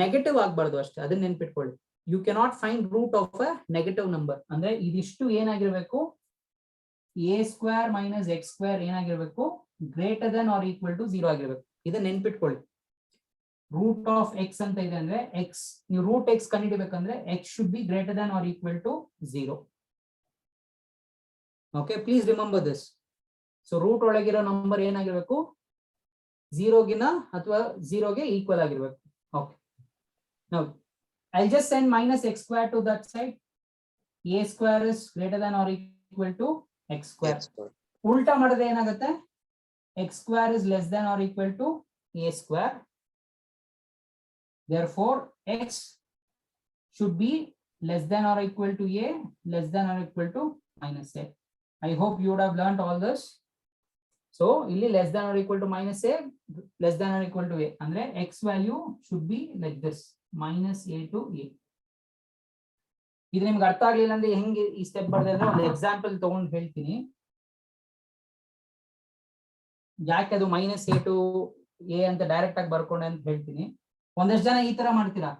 ನೆಗೆಟಿವ್ ಆಗ್ಬಾರ್ದು ಅಷ್ಟೇ, ಅದನ್ನ ನೆನ್ಪಿಟ್ಕೊಳ್ಳಿ. You cannot find root of a negative number. ಅಂದ್ರೆ ಇದಿಷ್ಟು ಏನಾಗಿರ್ಬೇಕು, A square minus X square ಏನಾಗಿರ್ಬೇಕು, greater than or equal to 0 ಆಗಿರ್ಬೇಕು. ಇದನ್ನ ನೆನ್ಪಿಟ್ಕೊಳ್ಳಿ. ರೂಟ್ ಆಫ್ ಎಕ್ಸ್ ಅಂತ ಇದೆ ಅಂದ್ರೆ ಎಕ್ಸ್, ನೀವು ರೂಟ್ ಎಕ್ಸ್ ಕಂಡುಹಿಡಿಬೇಕಂದ್ರೆ X should be greater than or equal to 0. Okay, please remember this. So root ಒಳಗಿರೋ ನಂಬರ್ ಏನಾಗಿರ್ಬೇಕು, 0ಗಿನ ಅಥವಾ 0ಗೆ ಈಕ್ವಲ್ ಆಗಿರ್ಬೇಕು. Okay, now I'll just send minus x square to that side. A square is greater than or equal to x square. ಉಲ್ಟಾ ಮಾಡಿದ್ರೆ ಏನಾಗುತ್ತೆ, x square is less than or equal to a square. Therefore x should be less than or equal to a, less than or equal to minus a. I hope you would have learned all this. So ಇಲ್ಲಿ less than or equal to minus a, less than or equal to a ಅಂದ್ರೆ x value should be like this, minus a to a. ಇದು ನಿಮ್ಗೆ ಅರ್ಥ ಆಗ್ಲಿಲ್ಲ ಅಂದ್ರೆ ಹೆಂಗೆ ಈ step ಬರ್ದೆ ಅಂದ್ರೆ ಒಂದು ಎಕ್ಸಾಂಪಲ್ ತಗೊಂಡು ಹೇಳ್ತೀನಿ. ಯಾಕೆ ಅದು ಮೈನಸ್ ಎ ಟು ಎ ಅಂತ ಡೈರೆಕ್ಟ್ ಆಗಿ ಬರ್ಕೊಂಡೆ ಅಂತ ಹೇಳ್ತೀನಿ. ಒಂದಷ್ಟು ಜನ ಈ ತರ ಮಾಡ್ತೀರಾ,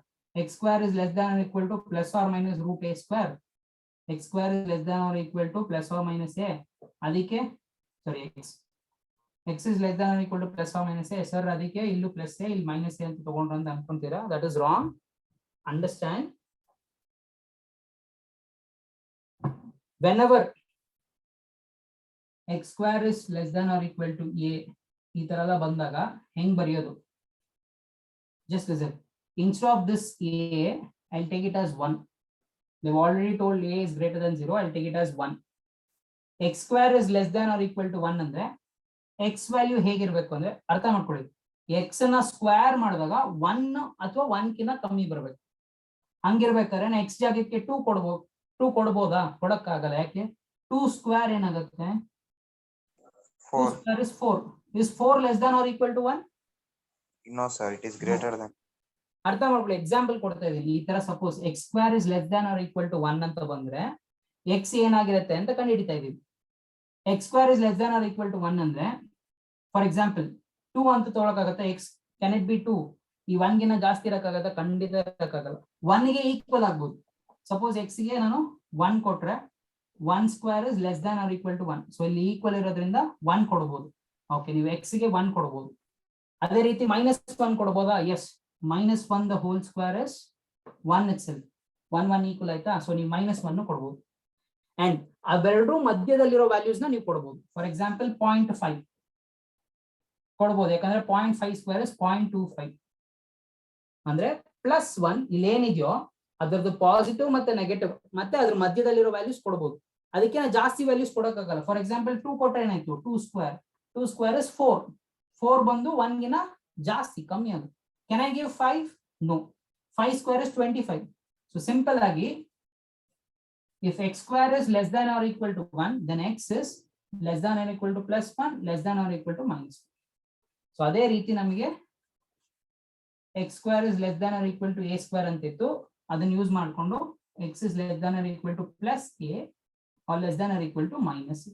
X square is less than equal to plus or minus root A square, X square is less than or equal to plus or minus A, ಅದಕ್ಕೆ sorry X is less than or equal to plus or minus A, sir ಅದಕ್ಕೆ ಇಲ್ಲೂ plus A ಇಲ್ಲಿ minus A ಅಂತ ತಗೊಂಡ್ರು ಅಂತ ಅನ್ಕೊಂತೀರಾ. That is wrong. Understand, whenever x square is less than or equal to a ಈ ತರ ಎಲ್ಲ ಬಂದಾಗ ಹೆಂಗ್ ಬರೆಯೋದು, just listen. Instead of this a, I'll take it as 1. They've already told a is greater than 0. I'll take it as 1. x square is less than or equal to 1 ಅಂದ್ರೆ x value ಹೇಗಿರ್ಬೇಕು ಅಂದ್ರೆ ಅರ್ಥ ಮಾಡ್ಕೊಳ್ಳಿ, x ನ square ಮಾಡಿದಾಗ 1 ಅಥವಾ 1 ಕಿಂತ ಕಮ್ಮಿ ಬರ್ಬೇಕು. ಹಂಗಿರ್ಬೇಕಾದ್ರೆ x ಜಾಗಕ್ಕೆ 2 ಕೊಡ್ಬೋದು. 2 ಕೊಡ್ಬೋದಾ, ಕೊಡಕ್ಕಾಗಲ್ಲ. ಯಾಕೆ, 2 ಸ್ಕ್ವೇರ್ ಏನಾಗುತ್ತೆ, 2 square is 4. Is 4 less than or equal to 1? No sir, it is greater than. ಅರ್ಥ ಮಾಡ್ಕೊಳ್ಳಿ, ಎಕ್ಸಾಂಪಲ್ ಕೊಡ್ತಾ ಇದೀನಿ. ಈ ತರ suppose X square is less than or equal to 1 ಅಂತ ಬಂದ್ರೆ ಎಕ್ಸ್ ಏನಾಗಿರುತ್ತೆ ಅಂತ ಕಂಡು ಹಿಡಿತಾ ಇದೀವಿ. X square is less than or equal to 1 ಅಂದ್ರೆ ಫಾರ್ ಎಕ್ಸಾಂಪಲ್ 2 ಅಂತ ತೊಗೊಳಕಾಗತ್ತೆ. X can it be 2? ಈ 1 ಗಿನ್ನ ಜಾಸ್ತಿ ಇರಕ್ಕಾಗತ್ತ? ಖಂಡಿತ ಇರಕ್ಕಾಗಲ್ಲ. 1 ಗೆ ಈಕ್ವಲ್ ಆಗ್ಬೋದು. ಸಪೋಸ್ ಎಕ್ಸ್ ಗೆ ನಾನು 1 ಕೊಟ್ರೆ 1 square is less than or equal to 1. So ಇಲ್ಲಿ ಈಕ್ವಲ್ ಇರೋದ್ರಿಂದ 1 ಕೊಡಬಹುದು. ಓಕೆ, ನೀವು ಎಕ್ಸ್ ಗೆ 1 ಕೊಡಬಹುದು. ಅದೇ ರೀತಿ ಮೈನಸ್ 1 ಕೊಡಬಹುದಾ? Yes, minus 1 the whole square is 1 itself. 1 equal ಆಯ್ತಾ? ಸೊ ನೀವು ಮೈನಸ್ 1 ಕೊಡಬಹುದು. ಅಂಡ್ ಅವೆರಡು ಮಧ್ಯದಲ್ಲಿರೋ ವ್ಯಾಲ್ಯೂಸ್ ನ ನೀವು ಕೊಡಬಹುದು. ಫಾರ್ ಎಕ್ಸಾಂಪಲ್ 0.5 ಕೊಡಬಹುದು, ಯಾಕಂದ್ರೆ 0.5 ಸ್ಕ್ವೇರ್ ಇಸ್ 0.25 ಅಂದ್ರೆ ಪ್ಲಸ್ 1 ಇಲ್ಲಿ ಏನಿದೆಯೋ ಅದರದ್ದು ಪಾಸಿಟಿವ್ ಮತ್ತೆ ನೆಗೆಟಿವ್ ಮತ್ತೆ ಅದ್ರ ಮಧ್ಯದಲ್ಲಿರೋ ವ್ಯಾಲ್ಯೂಸ್ ಕೊಡಬಹುದು. ಅದಕ್ಕೆ ಜಾಸ್ತಿ ವ್ಯಾಲ್ಯೂಸ್ ಕೊಡಕ್ಕಾಗಲ್ಲ. ಫಾರ್ ಎಕ್ಸಾಂಪಲ್ 2 ಕೊಟ್ರೆ ಏನಾಯ್ತು, 2 ಸ್ಕ್ವೇರ್ ಇಸ್ 4. 4 ಬಂದು 1 ಗಿನ ಜಾಸ್ತಿ ಕಮ್ಮಿ ಆಗುತ್ತೆ. Can I give 5? No. 5 square is 25. So simple ಆಗಿ if x square is less than or equal to 1, then x is less than or equal to plus 1, less than or equal to minus 1. So ಅದೇ ರೀತಿ ನಮಗೆ x square is less than or equal to a square ಅಂತಿತ್ತು. ಅದನ್ನ use ಮಾಡಿಕೊಂಡು x is less than or equal to plus a or less than or equal to minus a.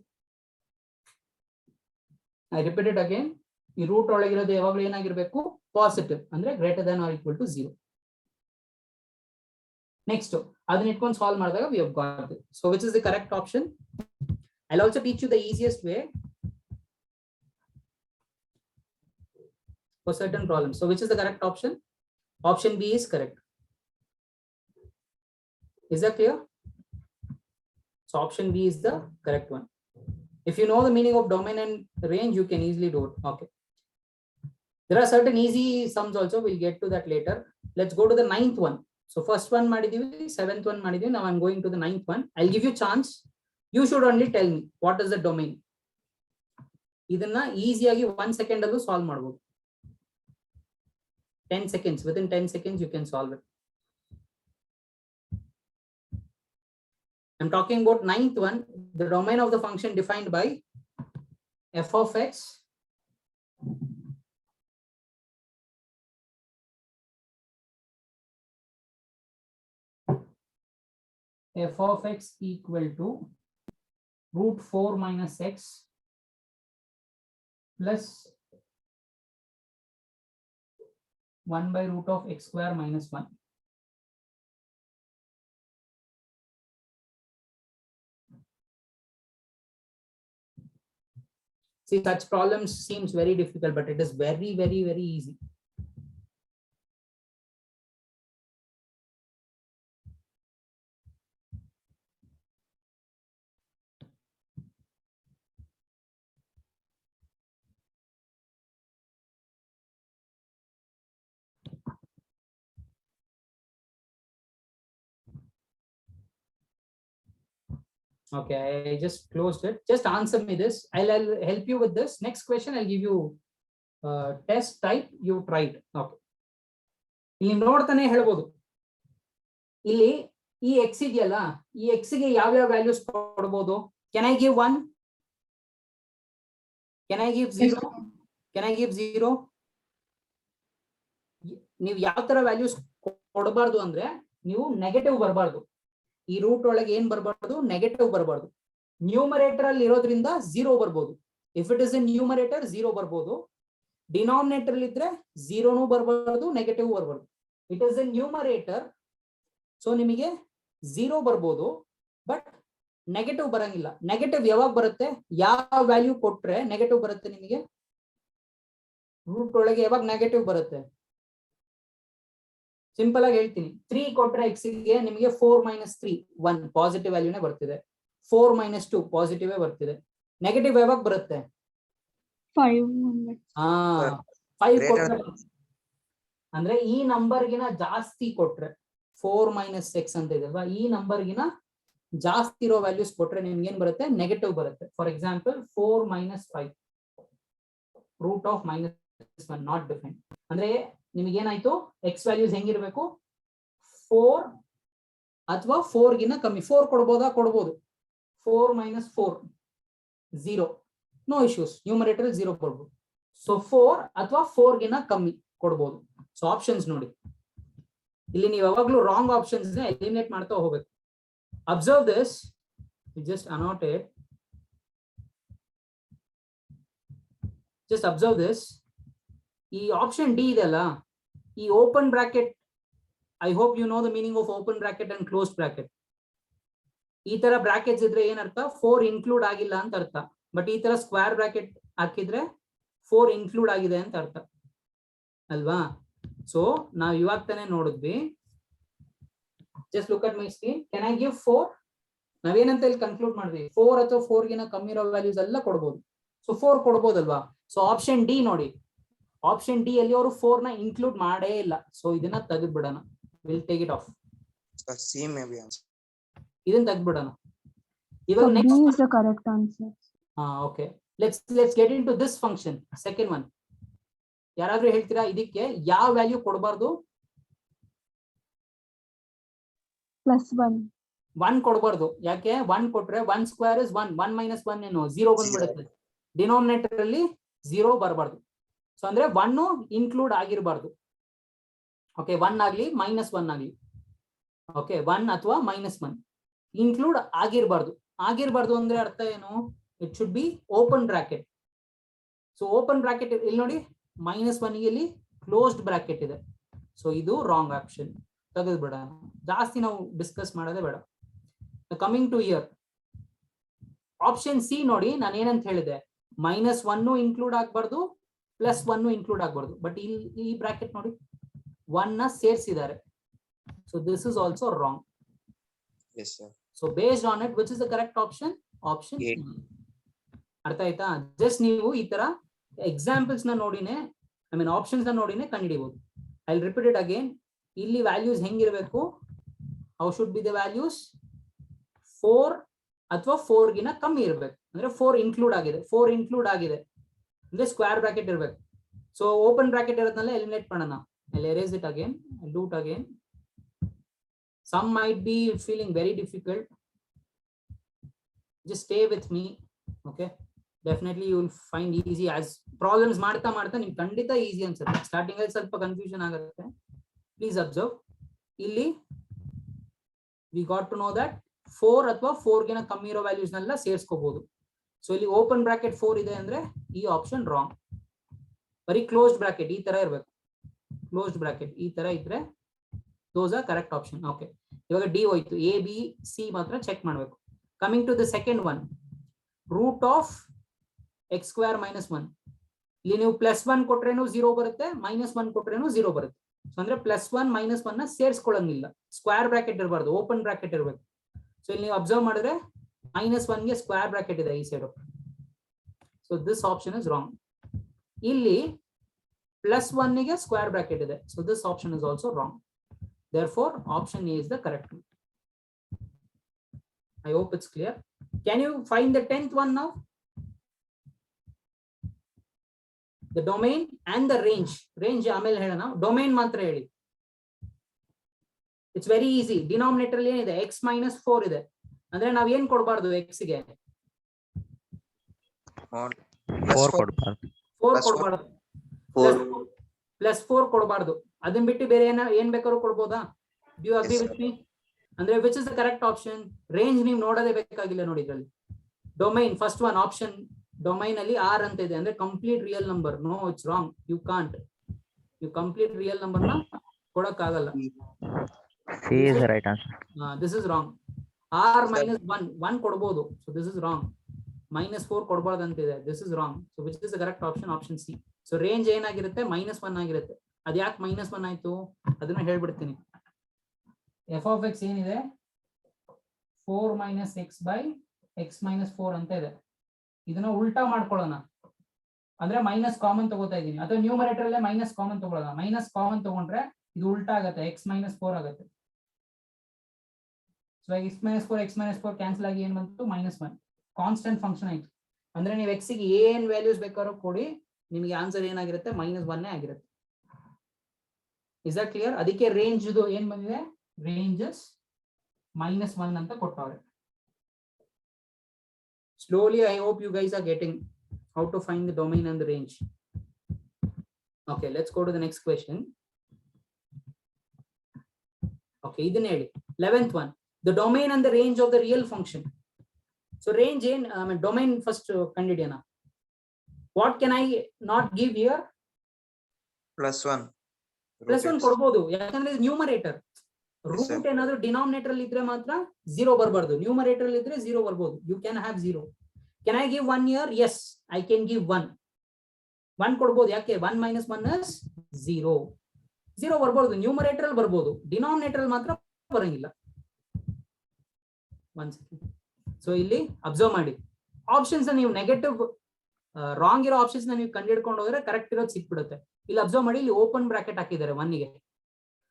I repeat it again. ಈ root ಒಳಗಿರೋದು ಯಾವಾಗಲೂ ಏನಾಗಿರ್ಬೇಕು, positive ಅಂದ್ರೆ greater than or equal to 0. Next ಅದನ್ನ ಇಟ್ಕೊಂಡು solve ಮಾಡಿದಾಗ we have got it. So which is the correct option? I'll also teach you the easiest way for certain problems. So which is the correct option? Option B is correct. Is that clear? So option B is the correct one. If you know the meaning of domain and range, you can easily do it. Okay. There are certain easy sums also. We'll get to that later. Let's go to the 9th one. So first one ಮಾಡಿದೀವಿ, 7th one ಮಾಡಿದೀವಿ. Now I'm going to the 9th one. I'll give you chance. You should only tell me what is the domain. ಇದನ್ನ ಈಸಿಯಾಗಿ 1 second ಅಲ್ಲೂ solve ಮಾಡಬಹುದು. 10 seconds. Within 10 seconds you can solve it. I'm talking about 9th one. The domain of the function defined by f of x f of x equal to root 4 minus x plus 1 by root of x square minus 1. See, such problems seems very difficult, but it is very, very, very easy. Okay, I just closed it. Just answer me this. I'll help you with this. Next question, I'll give you test type. You tried. Okay. ಇಲ್ಲಿ ನೋಡ್ತಾನೆ ಹೇಳ್ಬೋದು. ಇಲ್ಲಿ ಈ X ಇದೆಯಲ್ಲ, ಈ X ಗೆ ಯಾವ್ಯಾವ values ಕೊಡ್ಬೋದು? Can I give 1? Can I give 0? Can I give 0? ನೀವು ಯಾವ ತರ ವ್ಯಾಲ್ಯೂಸ್ ಕೊಡಬಾರ್ದು ಅಂದ್ರೆ ನೀವು ನೆಗೆಟಿವ್ ಬರಬಾರ್ದು. ಈ ರೂಟ್ ಒಳಗೆ ಏನ್ ಬರಬಾರ್ದು? ನೆಗೆಟಿವ್ ಬರಬಾರ್ದು. ನ್ಯೂಮರೇಟರ್ ಅಲ್ಲಿ ಇರೋದ್ರಿಂದ 0 ಬರ್ಬೋದು. If it is in numerator 0 ಬರ್ಬೋದು. ಡಿನಾಮಿನೇಟರ್ ಅಲ್ಲಿ ಇದ್ರೆ 0 ಬರಬಾರ್ದು, ನೆಗೆಟಿವ್ ಬರಬಾರ್ದು. It is in numerator, so ನಿಮಗೆ 0 ಬರ್ಬೋದು, ಬಟ್ ನೆಗೆಟಿವ್ ಬರಂಗಿಲ್ಲ. ನೆಗೆಟಿವ್ ಯಾವಾಗ ಬರುತ್ತೆ? ಯಾವ ವ್ಯಾಲ್ಯೂ ಕೊಟ್ರೆ ನೆಗೆಟಿವ್ ಬರುತ್ತೆ ನಿಮಗೆ? ರೂಟ್ ಒಳಗೆ ಯಾವಾಗ ನೆಗೆಟಿವ್ ಬರುತ್ತೆ? ಸಿಂಪಲ್ ಆಗಿ ಹೇಳ್ತೀನಿ. 3 ಕೊಟ್ರೆ ಎಕ್ಸ್ ಗೆ ನಿಮಗೆ 4 minus 3 1 ಪಾಸಿಟಿವ್ ವ್ಯಾಲ್ಯೂನೇ ಬರ್ತಿದೆ. 4 minus 2 ಪಾಸಿಟಿವ್ ಬರ್ತಿದೆ. ನೆಗೆಟಿವ್ ಯಾವಾಗ ಬರುತ್ತೆ? 5 ಕೊಟ್ರೆ, ಅಂದ್ರೆ ಈ ನಂಬರ್ಗಿನ ಜಾಸ್ತಿ ಕೊಟ್ರೆ 4 minus x ಅಂತ ಇದೆ ಅಲ್ವಾ, ಈ ನಂಬರ್ಗಿನ ಜಾಸ್ತಿ ಇರೋ ವ್ಯಾಲ್ಯೂಸ್ ಕೊಟ್ರೆ ನಿಮ್ಗೆ ಏನ್ ಬರುತ್ತೆ? ನೆಗೆಟಿವ್ ಬರುತ್ತೆ. For example 4 minus 5 root of -1 not define. ಅಂದ್ರೆ ನಿಮ್ಗೆ ಏನಾಯ್ತು? ಎಕ್ಸ್ ವ್ಯಾಲ್ಯೂಸ್ ಹೆಂಗಿರ್ಬೇಕು? 4 ಅಥವಾ 4 ಗಿನ ಕಮ್ಮಿ. 4 ಕೊಡ್ಬೋದಾ? ಕೊಡ್ಬೋದು. 4 minus 4 0, ನೋ ಇಶ್ಯೂಸ್. ನ್ಯೂಮರೇಟರ್ 0 ಕೊಡ್ಬೋದು. ಸೊ 4 ಅಥವಾ 4 ಗಿನ ಕಮ್ಮಿ ಕೊಡ್ಬೋದು. ಸೊ ಆಪ್ಷನ್ಸ್ ನೋಡಿ, ಇಲ್ಲಿ ನೀವು ಯಾವಾಗ್ಲೂ ರಾಂಗ್ ಆಪ್ಷನ್ಸ್ ಎಲಿಮಿನೇಟ್ ಮಾಡ್ತಾ ಹೋಗ್ಬೇಕು. Observe this, just annotate, just observe this. ಈ ಆಪ್ಷನ್ ಡಿ ಇದೆಲ್ಲ, ಈ open bracket, I hope you know the meaning of open bracket and close bracket. ಈ ತರ ಬ್ರಾಕೆಟ್ಸ್ ಇದ್ರೆ ಏನರ್ಥ? 4 ಇನ್ಕ್ಲೂಡ್ ಆಗಿಲ್ಲ ಅಂತ ಅರ್ಥ. ಬಟ್ ಈ ತರ ಸ್ಕ್ವೇರ್ ಬ್ರಾಕೆಟ್ ಹಾಕಿದ್ರೆ 4 ಇನ್ಕ್ಲೂಡ್ ಆಗಿದೆ ಅಂತ ಅರ್ಥ ಅಲ್ವಾ? ಸೊ ನಾವು ಇವಾಗ ತಾನೇ ನೋಡಿದ್ವಿ. Just look at my screen. Can I give 4? ನಾವೇನಂತ ಇಲ್ಲಿ ಕನ್ಕ್ಲೂಡ್ ಮಾಡಿದ್ವಿ? 4 ಅಥವಾ 4 ಗಿನ ಕಮ್ಮಿ ಇರೋ ವ್ಯಾಲ್ಯೂಸ್ ಎಲ್ಲ ಕೊಡ್ಬೋದು. ಸೊ 4 ಕೊಡ್ಬೋದಲ್ವಾ? ಸೊ ಆಪ್ಷನ್ ಡಿ ನೋಡಿ, ಆಪ್ಷನ್ ಡಿ ಅಲ್ಲಿ ಅವರು 4 ನ ಇನ್ಕ್ಲೂಡ್ ಮಾಡೇ ಇಲ್ಲ. ಸೊ ಇದನ್ನ ತೆಗೆದ್ಬಿಡೋಣ. Will take it off. ಇದನ್ನ ತೆಗೆದ್ಬಿಡೋಣ. ಇವಾಗ next correct answer. Okay, let's get into this function, second one. ಯಾರಾದ್ರೂ ಹೇಳ್ತೀರಾ ಇದಕ್ಕೆ ಯಾವ ವ್ಯಾಲ್ಯೂ ಕೊಡಬಾರ್ದು? +1 1 ಕೊಡಬಾರ್ದು. ಯಾಕೆ? 1 ಕೊಟ್ರೆ 1 ಸ್ಕ್ವೇರ್ ಇಸ್ 1, 1 minus 1 ಏನು 0 ಬಂದ್ಬಿಡುತ್ತೆ. ಡಿನಾಮಿನೇಟರ್ ಅಲ್ಲಿ 0 ಬರಬಾರ್ದು. ಸೊ ಅಂದ್ರೆ 1 ಇನ್ಕ್ಲೂಡ್ ಆಗಿರಬಾರ್ದು. ಓಕೆ, 1 ಆಗ್ಲಿ -1 ಆಗ್ಲಿ, ಓಕೆ 1 ಅಥವಾ -1 ಇನ್ಕ್ಲೂಡ್ ಆಗಿರಬಾರ್ದು. ಆಗಿರಬಾರ್ದು ಅಂದ್ರೆ ಅರ್ಥ ಏನು? It should be open bracket. So open bracket ಇಲ್ಲಿ ನೋಡಿ, -1 ಇಲ್ಲಿ ಕ್ಲೋಸ್ಡ್ ಬ್ರಾಕೆಟ್ ಇದೆ. ಸೊ ಇದು ರಾಂಗ್ ಆಪ್ಷನ್, ತೆಗೆದು ಬಿಡ. ಜಾಸ್ತಿ ನಾವು ಡಿಸ್ಕಸ್ ಮಾಡೋದೇ ಬೇಡ. Coming to here, option C ನೋಡಿ, ನಾನು ಏನಂತ ಹೇಳಿದೆ? -1 ಇನ್ಕ್ಲೂಡ್ ಆಗ್ಬಾರ್ದು, +1 ಇನ್ಕ್ಲೂಡ್ ಆಗ್ಬಾರ್ದು. ಬಟ್ ಇಲ್ಲಿ ಈ ಬ್ರಾಕೆಟ್ ನೋಡಿ, 1 ನ ಸೇರಿಸಿದ್ದಾರೆ. So this is also wrong. So based on it, which is the correct option? Option C. ಅರ್ಥ ಆಯ್ತಾ? ಜಸ್ಟ್ ನೀವು ಈ ತರ ಎಕ್ಸಾಂಪಲ್ಸ್ ನ ನೋಡಿನೇ, ಐ ಮೀನ್ ಆಪ್ಷನ್ಸ್ ನ ನೋಡಿನೇ ಕಂಡುಹಿಡಿಬಹುದು. I will repeat it again. ಇಲ್ಲಿ ವ್ಯಾಲ್ಯೂಸ್ ಹೆಂಗಿರ್ಬೇಕು? How should be the values? 4 ಅಥವಾ 4 ಗಿನ ಕಮ್ಮಿ ಇರ್ಬೇಕು. ಅಂದ್ರೆ 4 ಇನ್ಕ್ಲೂಡ್ ಆಗಿದೆ. 4 ಇನ್ಕ್ಲೂಡ್ ಆಗಿದೆ ಅಂದ್ರೆ ಸ್ಕ್ವೇರ್ ಬ್ರಾಕೆಟ್ ಇರ್ಬೇಕು. ಸೊ ಓಪನ್ ಬ್ರಾಕೆಟ್ ಇರೋದ್ನೆಲ್ಲ ಎಲಿಮಿನೇಟ್ ಮಾಡೋಣ. I'll erase it again. I'll do it again. Some might be feeling very difficult. Just stay with me. Okay, definitely you will find easy. As problems ಮಾಡ್ತಾ ಮಾಡ್ತಾ ನಿಮ್ಗೆ ಖಂಡಿತ easy ಅನ್ಸುತ್ತೆ. Starting ಅಲ್ಲಿ ಸ್ವಲ್ಪ confusion ಆಗುತ್ತೆ. Please observe. ಇಲ್ಲಿ we got to know that 4 ಅಥವಾ 4ಗಿನ ಕಮ್ಮಿ ಇರೋ ವ್ಯಾಲ್ಯೂಸ್ ನೆಲ್ಲ ಸೇರಿಸ್ಕೋಬಹುದು. ಸೊ ಇಲ್ಲಿ ಓಪನ್ ಬ್ರಾಕೆಟ್ 4 ಇದೆ ಅಂದ್ರೆ ಈ ಆಪ್ಷನ್ ರಾಂಗ್. ಬರೀ ಕ್ಲೋಸ್ಡ್ ಬ್ರಾಕೆಟ್ ಈ ತರ ಇರಬೇಕು. ಕ್ಲೋಸ್ಡ್ ಬ್ರಾಕೆಟ್ ಈ ತರ ಇದ್ರೆ those are correct option. ಓಕೆ, ಇವಾಗ ಡಿ ಹೋಯ್ತು. ಎ ಬಿ ಸಿ ಮಾತ್ರ ಚೆಕ್ ಮಾಡಬೇಕು. Coming to the second one, root of x square minus 1. ಇಲ್ಲಿ ನೀವು +1 ಕೊಟ್ರೇನು 0 ಬರುತ್ತೆ, -1 ಕೊಟ್ರೇನು 0 ಬರುತ್ತೆ. ಸೊ ಅಂದ್ರೆ +1 -1 ನ ಸೇರಿಸ್ಕೊಳ್ಳಂಗಿಲ್ಲ. ಸ್ಕ್ವೇರ್ ಬ್ರಾಕೆಟ್ ಇರಬಾರ್ದು, ಓಪನ್ ಬ್ರಾಕೆಟ್ ಇರಬೇಕು. ಸೊ ಇಲ್ಲಿ ನೀವು ಅಬ್ಸರ್ವ್ ಮಾಡಿದ್ರೆ -1 ಗೆ ಸ್ಕ್ವೇರ್ ಬ್ರಾಕೆಟ್ ಇದೆ ಈ side. So this option is wrong. ಇಲ್ಲಿ +1 ಗೆ ಸ್ಕ್ವೇರ್ ಬ್ರಾಕೆಟ್ ಇದೆ. So this option is also wrong. Therefore, option A is the correct one. I hope it's clear. Can you find the 10th one now? The domain and the range. Range ಆಮೇಲೆ ಹೇಳೋಣ, domain ಮಾತ್ರ ಹೇಳಿ. It's very easy. Denominator ಅಲ್ಲಿ ಏನಿದೆ, x - 4 ಇದೆ. ಅಂದ್ರೆ ನಾವ್ ಏನ್ ಕೊಡಬಾರ್ದು x ಗೆ? 4 ಕೊಡ್ಬಾರ್ದು. 4 ಕೊಡಬಾರ್ದು. +4 ಕೊಡಬಾರ್ದು. ಅದನ್ನ ಬಿಟ್ಟು ಬೇರೆ ಏನ್ ಬೇಕಾದ್ರೂ ಕೊಡ್ಬೋದಾ? Do you agree with me? ಅಂದ್ರೆ which is the correct option? Range ನೀವು ನೋಡೋದೇ ಬೇಕಾಗಿಲ್ಲ ನೋಡಿ ಇದ್ರಲ್ಲಿ. Domain first one option, domain ಅಲ್ಲಿ r ಅಂತ ಇದೆ ಅಂದ್ರೆ complete real number. No, it's wrong. You can't. You complete real number ನ ಕೊಡಕ್ ಆಗಲ್ಲ. C is the right answer. This is wrong. r -1 ಕೊಡಬಹುದು. So this is wrong. -4 ಕೊಡಬಾರ್ದು ಅಂತಿದೆ. This is wrong. So which is the correct option? Option C. So range ಏನಾಗಿರುತ್ತೆ? -1 ಆಗಿರುತ್ತೆ. ಅದ್ ಯಾಕೆ -1 ಆಯ್ತು ಅದನ್ನ ಹೇಳ್ಬಿಡ್ತೀನಿ. f of x ಏನಿದೆ 4 - x / x - 4 ಅಂತ ಇದೆ. ಇದನ್ನ ಉಲ್ಟಾ ಮಾಡ್ಕೊಳ್ಳೋಣ. ಅಂದ್ರೆ ಮೈನಸ್ ಕಾಮನ್ ತಗೋತಾ ಇದೀನಿ, ಅಥವಾ ನ್ಯೂಮರೇಟರ್ ಅಲ್ಲೇ ಮೈನಸ್ ಕಾಮನ್ ತಗೊಳ್ಳೋಣ. ಮೈನಸ್ ಕಾಮನ್ ತಗೊಂಡ್ರೆ ಇದು ಉಲ್ಟಾ ಆಗುತ್ತೆ, x - 4 ಆಗುತ್ತೆ. ಸೊ x - 4 ಕ್ಯಾನ್ಸಲ್ ಆಗಿ ಏನ್ ಬಂತು? -1. ಕಾನ್ಸ್ಟೆಂಟ್ ಫಂಕ್ಷನ್ ಆಯ್ತು. ಅಂದ್ರೆ ನೀವು x ಗೆ ಏನ್ ವ್ಯಾಲ್ಯೂಸ್ ಬೇಕಾದ್ರೂ ಕೊಡಿ, ನಿಮಗೆ ಆನ್ಸರ್ ಏನಾಗಿರುತ್ತೆ? -1 ಆಗಿರುತ್ತೆ. Is that clear? ಅದಕ್ಕೆ ರೇಂಜ್ ಇದು ಏನ್ ಬಂದಿದೆ? ರೇಂಜಸ್ -1 ಅಂತ ಕೊಟ್ಟವ್ರೆ. Slowly, I hope you guys are getting how to find the domain and the range. Okay, let's go to the next question. Okay, ಇದನ್ನ ಹೇಳಿ. 11th one, the domain and the range of the real function. So range ಏನ್, domain first ಕಂಡಿಡಿಯೋಣ. What can I not give here? +1. +1 ಕೊಡಬಹುದು, ಯಾಕಂದ್ರೆ numerator. Root ಏನಾದ್ರು denominator ಅಲ್ಲಿ ಇದ್ರೆ ಮಾತ್ರ 0 ಬರಬಾರ್ದು. ನ್ಯೂಮರೇಟರ್ ಅಲ್ಲಿ ಇದ್ರೆ 0 ಬರ್ಬೋದು. You can have 0. Can I give 1 here? Yes, I can give 1. 1 ಕೊಡಬಹುದು. ಯಾಕೆ? 1 - 1 is 0. 0 ಬರ್ಬೋದು. ನ್ಯೂಮರೇಟರ್ ಅಲ್ಲಿ ಬರ್ಬೋದು, ಡಿನಾಮಿನೇಟರ್ ಅಲ್ಲಿ ಮಾತ್ರ ಬರಂಗಿಲ್ಲ. 1 second. ಸೊ ಇಲ್ಲಿ ಅಬ್ಸರ್ವ್ ಮಾಡಿ, ಆಪ್ಷನ್ಸ್ ನೀವು ನೆಗೆಟಿವ್ ರಾಂಗ್ ಇರೋ ಆಪ್ಷನ್ಸ್ ನೀವು ಕಂಡುಹಿಡ್ಕೊಂಡು ಹೋದ್ರೆ ಕರೆಕ್ಟ್ ಇರೋದು ಸಿಕ್ಬಿಡುತ್ತೆ. ಇಲ್ಲಿ ಅಬ್ಸರ್ವ್ ಮಾಡಿ, ಇಲ್ಲಿ ಓಪನ್ ಬ್ರಾಕೆಟ್ ಹಾಕಿದ್ದಾರೆ 1 ಗೆ,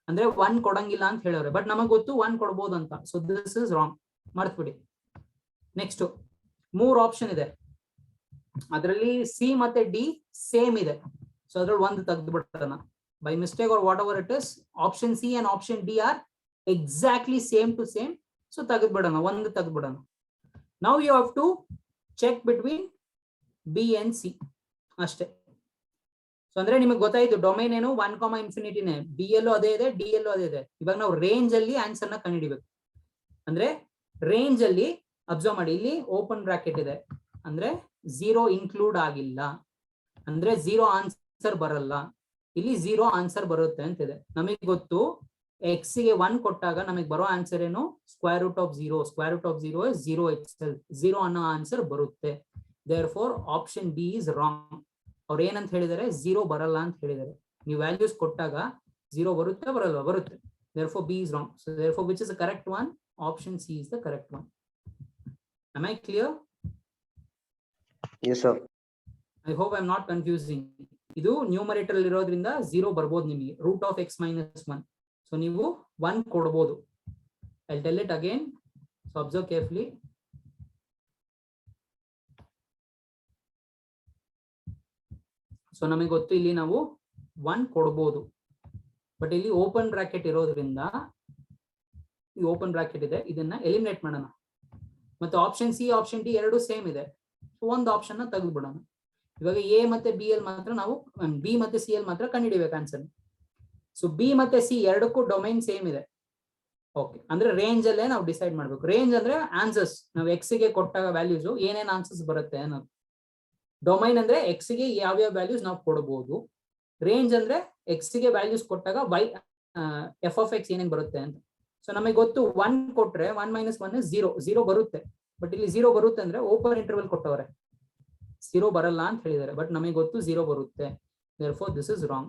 ಅಂದ್ರೆ 1 ಕೊಡಂಗಿಲ್ಲ ಅಂತ ಹೇಳೋರೆ. ಬಟ್ ನಮಗ್ ಗೊತ್ತು 1 ಕೊಡ್ಬೋದು ಅಂತ. ಸೊ ದಿಸ್ ಇಸ್ ರಾಂಗ್, ಮರ್ತ್ಬಿಡಿ. ನೆಕ್ಸ್ಟ್ 3 ಆಪ್ಷನ್ ಇದೆ, ಅದರಲ್ಲಿ ಸಿ ಮತ್ತೆ ಡಿ ಸೇಮ್ ಇದೆ. ಸೊ ಅದ್ರಲ್ಲಿ 1 ತೆಗೆದು ಬಿಡೋಣ by mistake or whatever it is. Option C and option D are exactly same to same. So ತೆಗೆದು ಬಿಡೋಣ, 1 ತೆಗೆದು ಬಿಡೋಣ. Now you have to check between B and C ಅಷ್ಟೇ. ಸೊ ಅಂದ್ರೆ ನಿಮಗೆ ಗೊತ್ತಾಯ್ತು ಡೊಮೈನ್ ಏನು 1, ∞ ಬಿ ಎಲ್ಲೂ ಅದೇ ಇದೆ, ಡಿ ಎಲ್ಲೂ ಅದೇ ಇದೆ. ಇವಾಗ ನಾವು ರೇಂಜ್ ಅಲ್ಲಿ ಆನ್ಸರ್ ನ ಕಂಡುಹಿಡಿಬೇಕು. ಅಂದ್ರೆ ರೇಂಜ್ ಅಲ್ಲಿ ಅಬ್ಸರ್ವ್ ಮಾಡಿ, ಇಲ್ಲಿ ಓಪನ್ ಬ್ರಾಕೆಟ್ ಇದೆ ಅಂದ್ರೆ 0 ಇನ್ಕ್ಲೂಡ್ ಆಗಿಲ್ಲ, ಅಂದ್ರೆ 0 ಆನ್ಸರ್ ಬರಲ್ಲ. ಇಲ್ಲಿ 0 ಆನ್ಸರ್ ಬರುತ್ತೆ ಅಂತಿದೆ. ನಮಗೆ ಗೊತ್ತು x ಗೆ 1 ಕೊಟ್ಟಾಗ ನಮಗೆ ಬರೋ ಆನ್ಸರ್ ಏನು? √0. √0 is 0 itself. 0 ಅನ್ನೋ ಆನ್ಸರ್ ಬರುತ್ತೆ. therefore option B is wrong. ಅವ್ರು ಏನಂತ ಹೇಳಿದಾರೆ? 0 ಬರಲ್ಲ ಅಂತ ಹೇಳಿದ್ದಾರೆ. ನೀವು ವ್ಯಾಲ್ಯೂಸ್ ಕೊಟ್ಟಾಗ 0 ಬರುತ್ತೆ ಬರಲ್ವಾ? ಬರುತ್ತೆ. therefore B is wrong. So therefore which is the correct one? Option C is the correct one. Am I clear? Yes, sir. I hope I'm not confusing. ಇದು ನ್ಯೂಮರೇಟರ್ ಅಲ್ಲಿ ಇರೋದ್ರಿಂದ 0 ಬರ್ಬೋದು ನಿಮಗೆ, √(x - 1). ಸೊ ನೀವು 1 ಕೊಡಬಹುದು. I'll tell it again. So observe carefully. So ನಮಗೆ ಗೊತ್ತು ಇಲ್ಲಿ ನಾವು 1 ಕೊಡಬಹುದು. ಬಟ್ ಇಲ್ಲಿ ಓಪನ್ ಬ್ರಾಕೆಟ್ ಇರೋದ್ರಿಂದ, ಈ ಓಪನ್ ಬ್ರಾಕೆಟ್ ಇದೆ, ಇದನ್ನ ಎಲಿಮಿನೇಟ್ ಮಾಡೋಣ. ಮತ್ತೆ ಆಪ್ಷನ್ ಸಿ ಆಪ್ಷನ್ ಡಿ ಎರಡು ಸೇಮ್ ಇದೆ. ಒಂದು ಆಪ್ಷನ್ ನ ತೆಗೆದು ಬಿಡೋಣ. ಇವಾಗ ಎ ಮತ್ತೆ ಬಿ ಎಲ್ ಮಾತ್ರ ನಾವು, ಬಿ ಮತ್ತೆ ಸಿ ಎಲ್ ಮಾತ್ರ ಕಂಡುಹಿಡಿಬೇಕು ಆನ್ಸರ್. ಸೊ ಬಿ ಮತ್ತೆ ಸಿ ಎರಡಕ್ಕೂ ಡೊಮೈನ್ ಸೇಮ್ ಇದೆ. ಓಕೆ, ಅಂದ್ರೆ ರೇಂಜ್ ಅಲ್ಲೇ ನಾವು ಡಿಸೈಡ್ ಮಾಡ್ಬೇಕು. ರೇಂಜ್ ಅಂದ್ರೆ ಆನ್ಸರ್ಸ್, ನಾವು ಎಕ್ಸ್ ಗೆ ಕೊಟ್ಟಾಗ ವ್ಯಾಲ್ಯೂಸ್ ಏನೇನ್ ಆನ್ಸರ್ಸ್ ಬರುತ್ತೆ ಅನ್ನೋದು. ಡೊಮೈನ್ ಅಂದ್ರೆ ಎಕ್ಸ್ ಗೆ ಯಾವ್ಯಾವ ವ್ಯಾಲ್ಯೂಸ್ ನಾವು ಕೊಡಬಹುದು. ರೇಂಜ್ ಅಂದ್ರೆ ಎಕ್ಸ್ ಗೆ ವ್ಯಾಲ್ಯೂಸ್ ಕೊಟ್ಟಾಗ ವೈ ಎಫ್ ಆಫ್ ಎಕ್ಸ್ ಏನೇನ್ ಬರುತ್ತೆ ಅಂತ. ಸೊ ನಮಗೆ ಗೊತ್ತು 1 ಕೊಟ್ರೆ 1 - 1 0 ಬರುತ್ತೆ. ಬಟ್ ಇಲ್ಲಿ 0 ಬರುತ್ತೆ ಅಂದ್ರೆ ಓಪನ್ ಇಂಟರ್ವಲ್ ಕೊಟ್ಟವ್ರೆ, 0 ಬರಲ್ಲ ಅಂತ ಹೇಳಿದ್ದಾರೆ. ಬಟ್ ನಮಗೆ ಗೊತ್ತು 0 ಬರುತ್ತೆ. therefore this is wrong.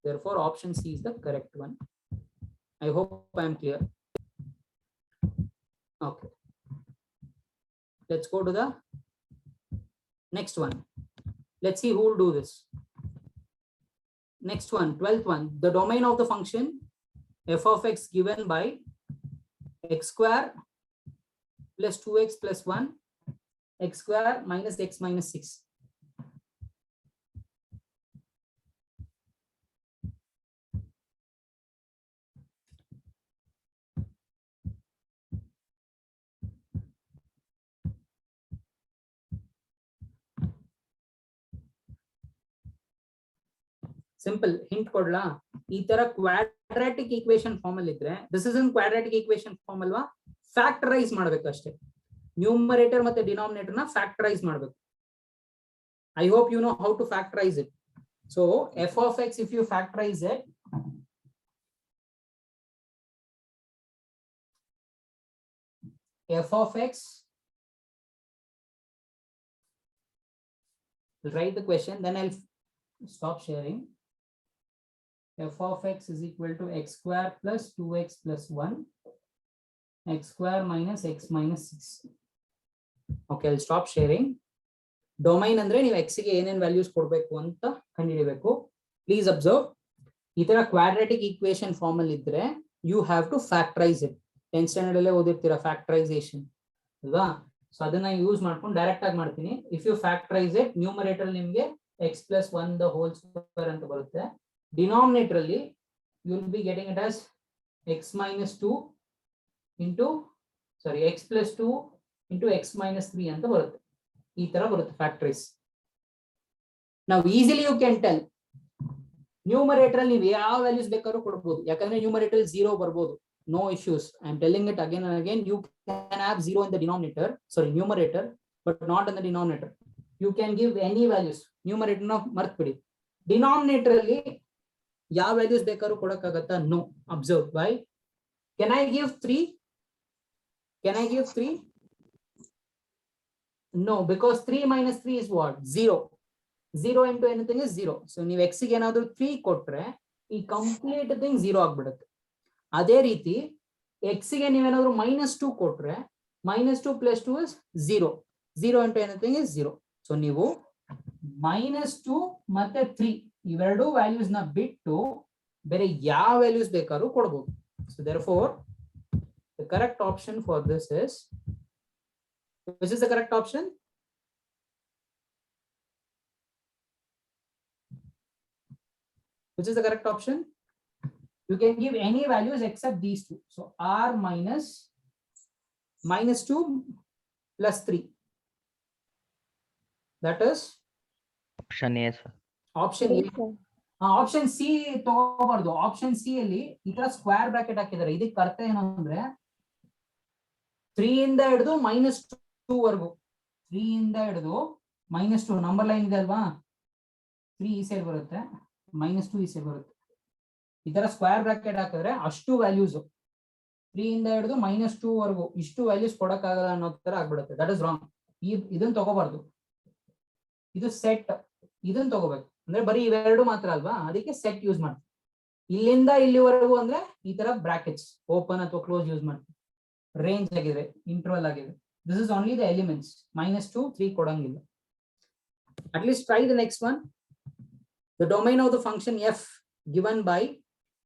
therefore option C is the correct one. I hope I am clear. Okay, let's go to the next one. Let's see who will do this. Next one, 12th one. The domain of the function f of x given by x square plus 2x plus 1, x square minus x minus 6. Simple hint ಕೊಡ್ಲಾ? ಈ ತರ quadratic equation form ಅಲ್ಲಿ ಇದ್ರೆ, this is in quadratic equation form ಅಲ್ವಾ, factorise ಮಾಡ್ಬೇಕು ಅಷ್ಟೇ. Numerator ಮತ್ತೆ denominator ನ ಫ್ಯಾಕ್ಟರೈಸ್ ಮಾಡ್ಬೇಕು. I hope you know how to factorise it. So F of X, if you factorise it, F of X, write the question, then I'll stop sharing. F of x is equal to x square plus 2x plus 1, x square minus x minus 6. Okay, I'll stop sharing. Domain ಅಂದ್ರೆ ನೀವು x ಗೆ ಏನೇನ್ values ಕೊಡಬೇಕು ಅಂತ ಕಂಡುಹಿಡಿಯಬೇಕು. Please observe, ಈ ತರ quadratic equation form ಅಲ್ಲಿ ಇದ್ರೆ you have to factorise it. 10th standard ಅಲ್ಲೇ ಓದಿರ್ತೀರಾ ಫ್ಯಾಕ್ಟರೈಸೇಷನ್ ಅಲ್ವಾ? ಸೊ ಅದನ್ನ ಯೂಸ್ ಮಾಡ್ಕೊಂಡು ಡೈರೆಕ್ಟ್ ಆಗಿ ಮಾಡ್ತೀನಿ. If you factorise it, numerator ನಿಮಗೆ x plus 1 the whole square ಅಂತ ಬರುತ್ತೆ. ಡಿನಾಮಿನೇಟರ್ ಅಲ್ಲಿ you will be getting it as x minus 2 into x plus 2 into x minus 3 ಅಂತ ಬರುತ್ತೆ. ಈ ತರ ಬರುತ್ತೆ ಫ್ಯಾಕ್ಟರೈಸ್. ನಾವು easily you can tell, numerator ಅಲ್ಲಿ ನೀವು ಯಾವ ವ್ಯಾಲ್ಯೂಸ್ ಬೇಕಾದ್ರೂ ಕೊಡಬಹುದು, ಯಾಕಂದ್ರೆ ನ್ಯೂಮರೇಟರ್ 0 ಬರ್ಬೋದು. No issues. I am telling it again and again. You can have 0 in the denominator, numerator, but not in the denominator. You can give any values. Numerator na martbidi. Denominator alli yav values bekaru kodakagata? No. Observe. Why? Can I give 3? Can I give 3? No, because 3 minus 3 is what? 0. 0 into anything is 0. So ನೀವು x ಗೆ ಏನಾದರೂ 3 ಕೊಟ್ರೆ ಈ complete thing 0 ಆಗ್ಬಿಡುತ್ತೆ. ಅದೇ ರೀತಿ x ಗೆ ನೀವೇನಾದ್ರೂ -2 ಕೊಟ್ರೆ -2 + 2 is 0. 0 into anything is 0. So ನೀವು -2 ಮತ್ತೆ 3 ಇವೆರಡು ವ್ಯಾಲ್ಯೂಸ್ ನ ಬಿಟ್ಟು ಬೇರೆ ಯಾವ ವ್ಯಾಲ್ಯೂಸ್ ಬೇಕಾದ್ರೂ ಕೊಡಬಹುದು. So therefore the correct option for this is, which is the correct option? Which is the correct option? You can give any values except these two. So r minus -2 plus 3. That is Option A, sir. option A. Option C ತಗೋಬಾರ್ದು. Option C ಅಲ್ಲಿ ಈ ತರ square bracket ಹಾಕಿದ್ದಾರೆ. ಇದಕ್ಕೆ ಅರ್ಥ ಏನು ಅಂದ್ರೆ 3 ಇಂದ ಹಿಡಿದು -2 ವರೆಗೂ, 3 ಇಂದ ಹಿಡಿದು -2 ನಂಬರ್ ಲೈನ್ ಇದೆ ಅಲ್ವಾ, 3 ಈ ಸೈಡ್ ಬರುತ್ತೆ, -2 ಈ ಸೈಡ್ ಬರುತ್ತೆ. ಈ ತರ ಸ್ಕ್ವೇರ್ ಬ್ರಾಕೆಟ್ ಹಾಕಿದ್ರೆ ಅಷ್ಟು ವ್ಯಾಲ್ಯೂಸ್ 3 ಇಂದ ಹಿಡಿದು -2 ವರೆಗೂ ಇಷ್ಟು ವ್ಯಾಲ್ಯೂಸ್ ಕೊಡಕ್ಕಾಗಲ್ಲ ಅನ್ನೋ ತರ ಆಗ್ಬಿಡುತ್ತೆ. That is wrong. ಇದನ್ನ ತಗೋಬಾರ್ದು. ಇದು ಸೆಟ್, ಇದನ್ನ ತಗೋಬೇಕು. ಅಂದ್ರೆ ಬರೀ ಇವೆರಡು ಮಾತ್ರ ಅಲ್ವಾ, ಅದಕ್ಕೆ ಸೆಟ್ ಯೂಸ್ ಮಾಡ್ತೀವಿ. ಇಲ್ಲಿಂದ ಇಲ್ಲಿವರೆಗೂ ಅಂದ್ರೆ ಈ ತರ ಬ್ರಾಕೆಟ್ಸ್ ಓಪನ್ ಅಥವಾ ಕ್ಲೋಸ್ ಯೂಸ್ ಮಾಡ್ತೀವಿ. ರೇಂಜ್ ಆಗಿದೆ, ಇಂಟರ್ವಲ್ ಆಗಿದೆ. This is only the elements. -2 3 ಕೊಡಂಗಿಲ್ಲ. At least try the next one. The domain of the function F given by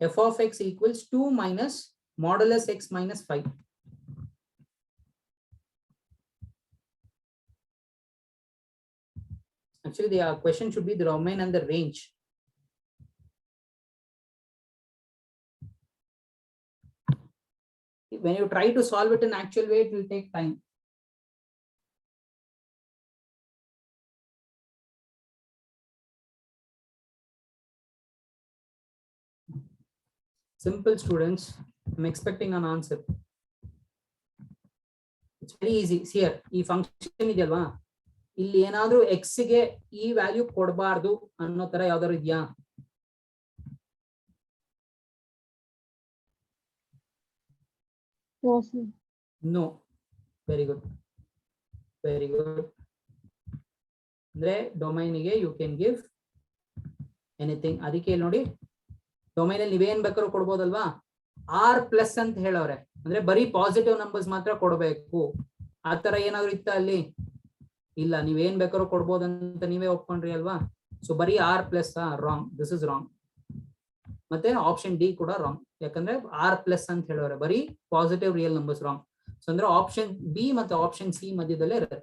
f of x equals 2 minus modulus x minus 5. Actually, the question should be the domain and the range. When you try to solve it in actual way, it will take time. Simple, students. I'm expecting an answer. It's very easy. See here, ಈ function ಇದೆಯಲ್ವಾ, ಇಲ್ಲಿ ಏನಾದ್ರೂ x ಗೆ ಈ value ಕೊಡಬಾರ್ದು ಅನ್ನೋ ತರ ಯಾವ್ದಾದ್ರು ಇದೆಯಾ? No, sir. No. Very good. Very good. ಅಂದ್ರೆ ಡೊಮೈನಿಗೆ ಯು ಕ್ಯಾನ್ ಗಿವ್ ಎನಿಥಿಂಗ್. ಅದಕ್ಕೆ ಇಲ್ಲಿ ನೋಡಿ, ಡೊಮೈನ್ ಅಲ್ಲಿ ನೀವೇನ್ ಬೇಕಾದ್ರೂ ಕೊಡ್ಬೋದಲ್ವಾ. ಆರ್ ಪ್ಲಸ್ ಅಂತ ಹೇಳವ್ರೆ, ಅಂದ್ರೆ ಬರೀ ಪಾಸಿಟಿವ್ ನಂಬರ್ಸ್ ಮಾತ್ರ ಕೊಡಬೇಕು. ಆ ತರ ಏನಾದ್ರು ಇತ್ತ ಅಲ್ಲಿ? ಇಲ್ಲ, ನೀವೇನ್ ಬೇಕಾದ್ರೂ ಕೊಡ್ಬೋದಂತ ನೀವೇ ಒಪ್ಕೊಂಡ್ರಿ ಅಲ್ವಾ. ಸೊ ಬರೀ R plus wrong, this is wrong. ಮತ್ತೆ ಆಪ್ಷನ್ ಡಿ ಕೂಡ ರಾಂಗ್, ಯಾಕಂದ್ರೆ ಆರ್ ಪ್ಲಸ್ ಅಂತ ಹೇಳೋರೆ, ಬರೀ positive real numbers wrong. So ಅಂದ್ರೆ ಆಪ್ಷನ್ ಬಿ ಮತ್ತೆ ಆಪ್ಷನ್ ಸಿ ಮಧ್ಯದಲ್ಲೇ ಇರುತ್ತೆ.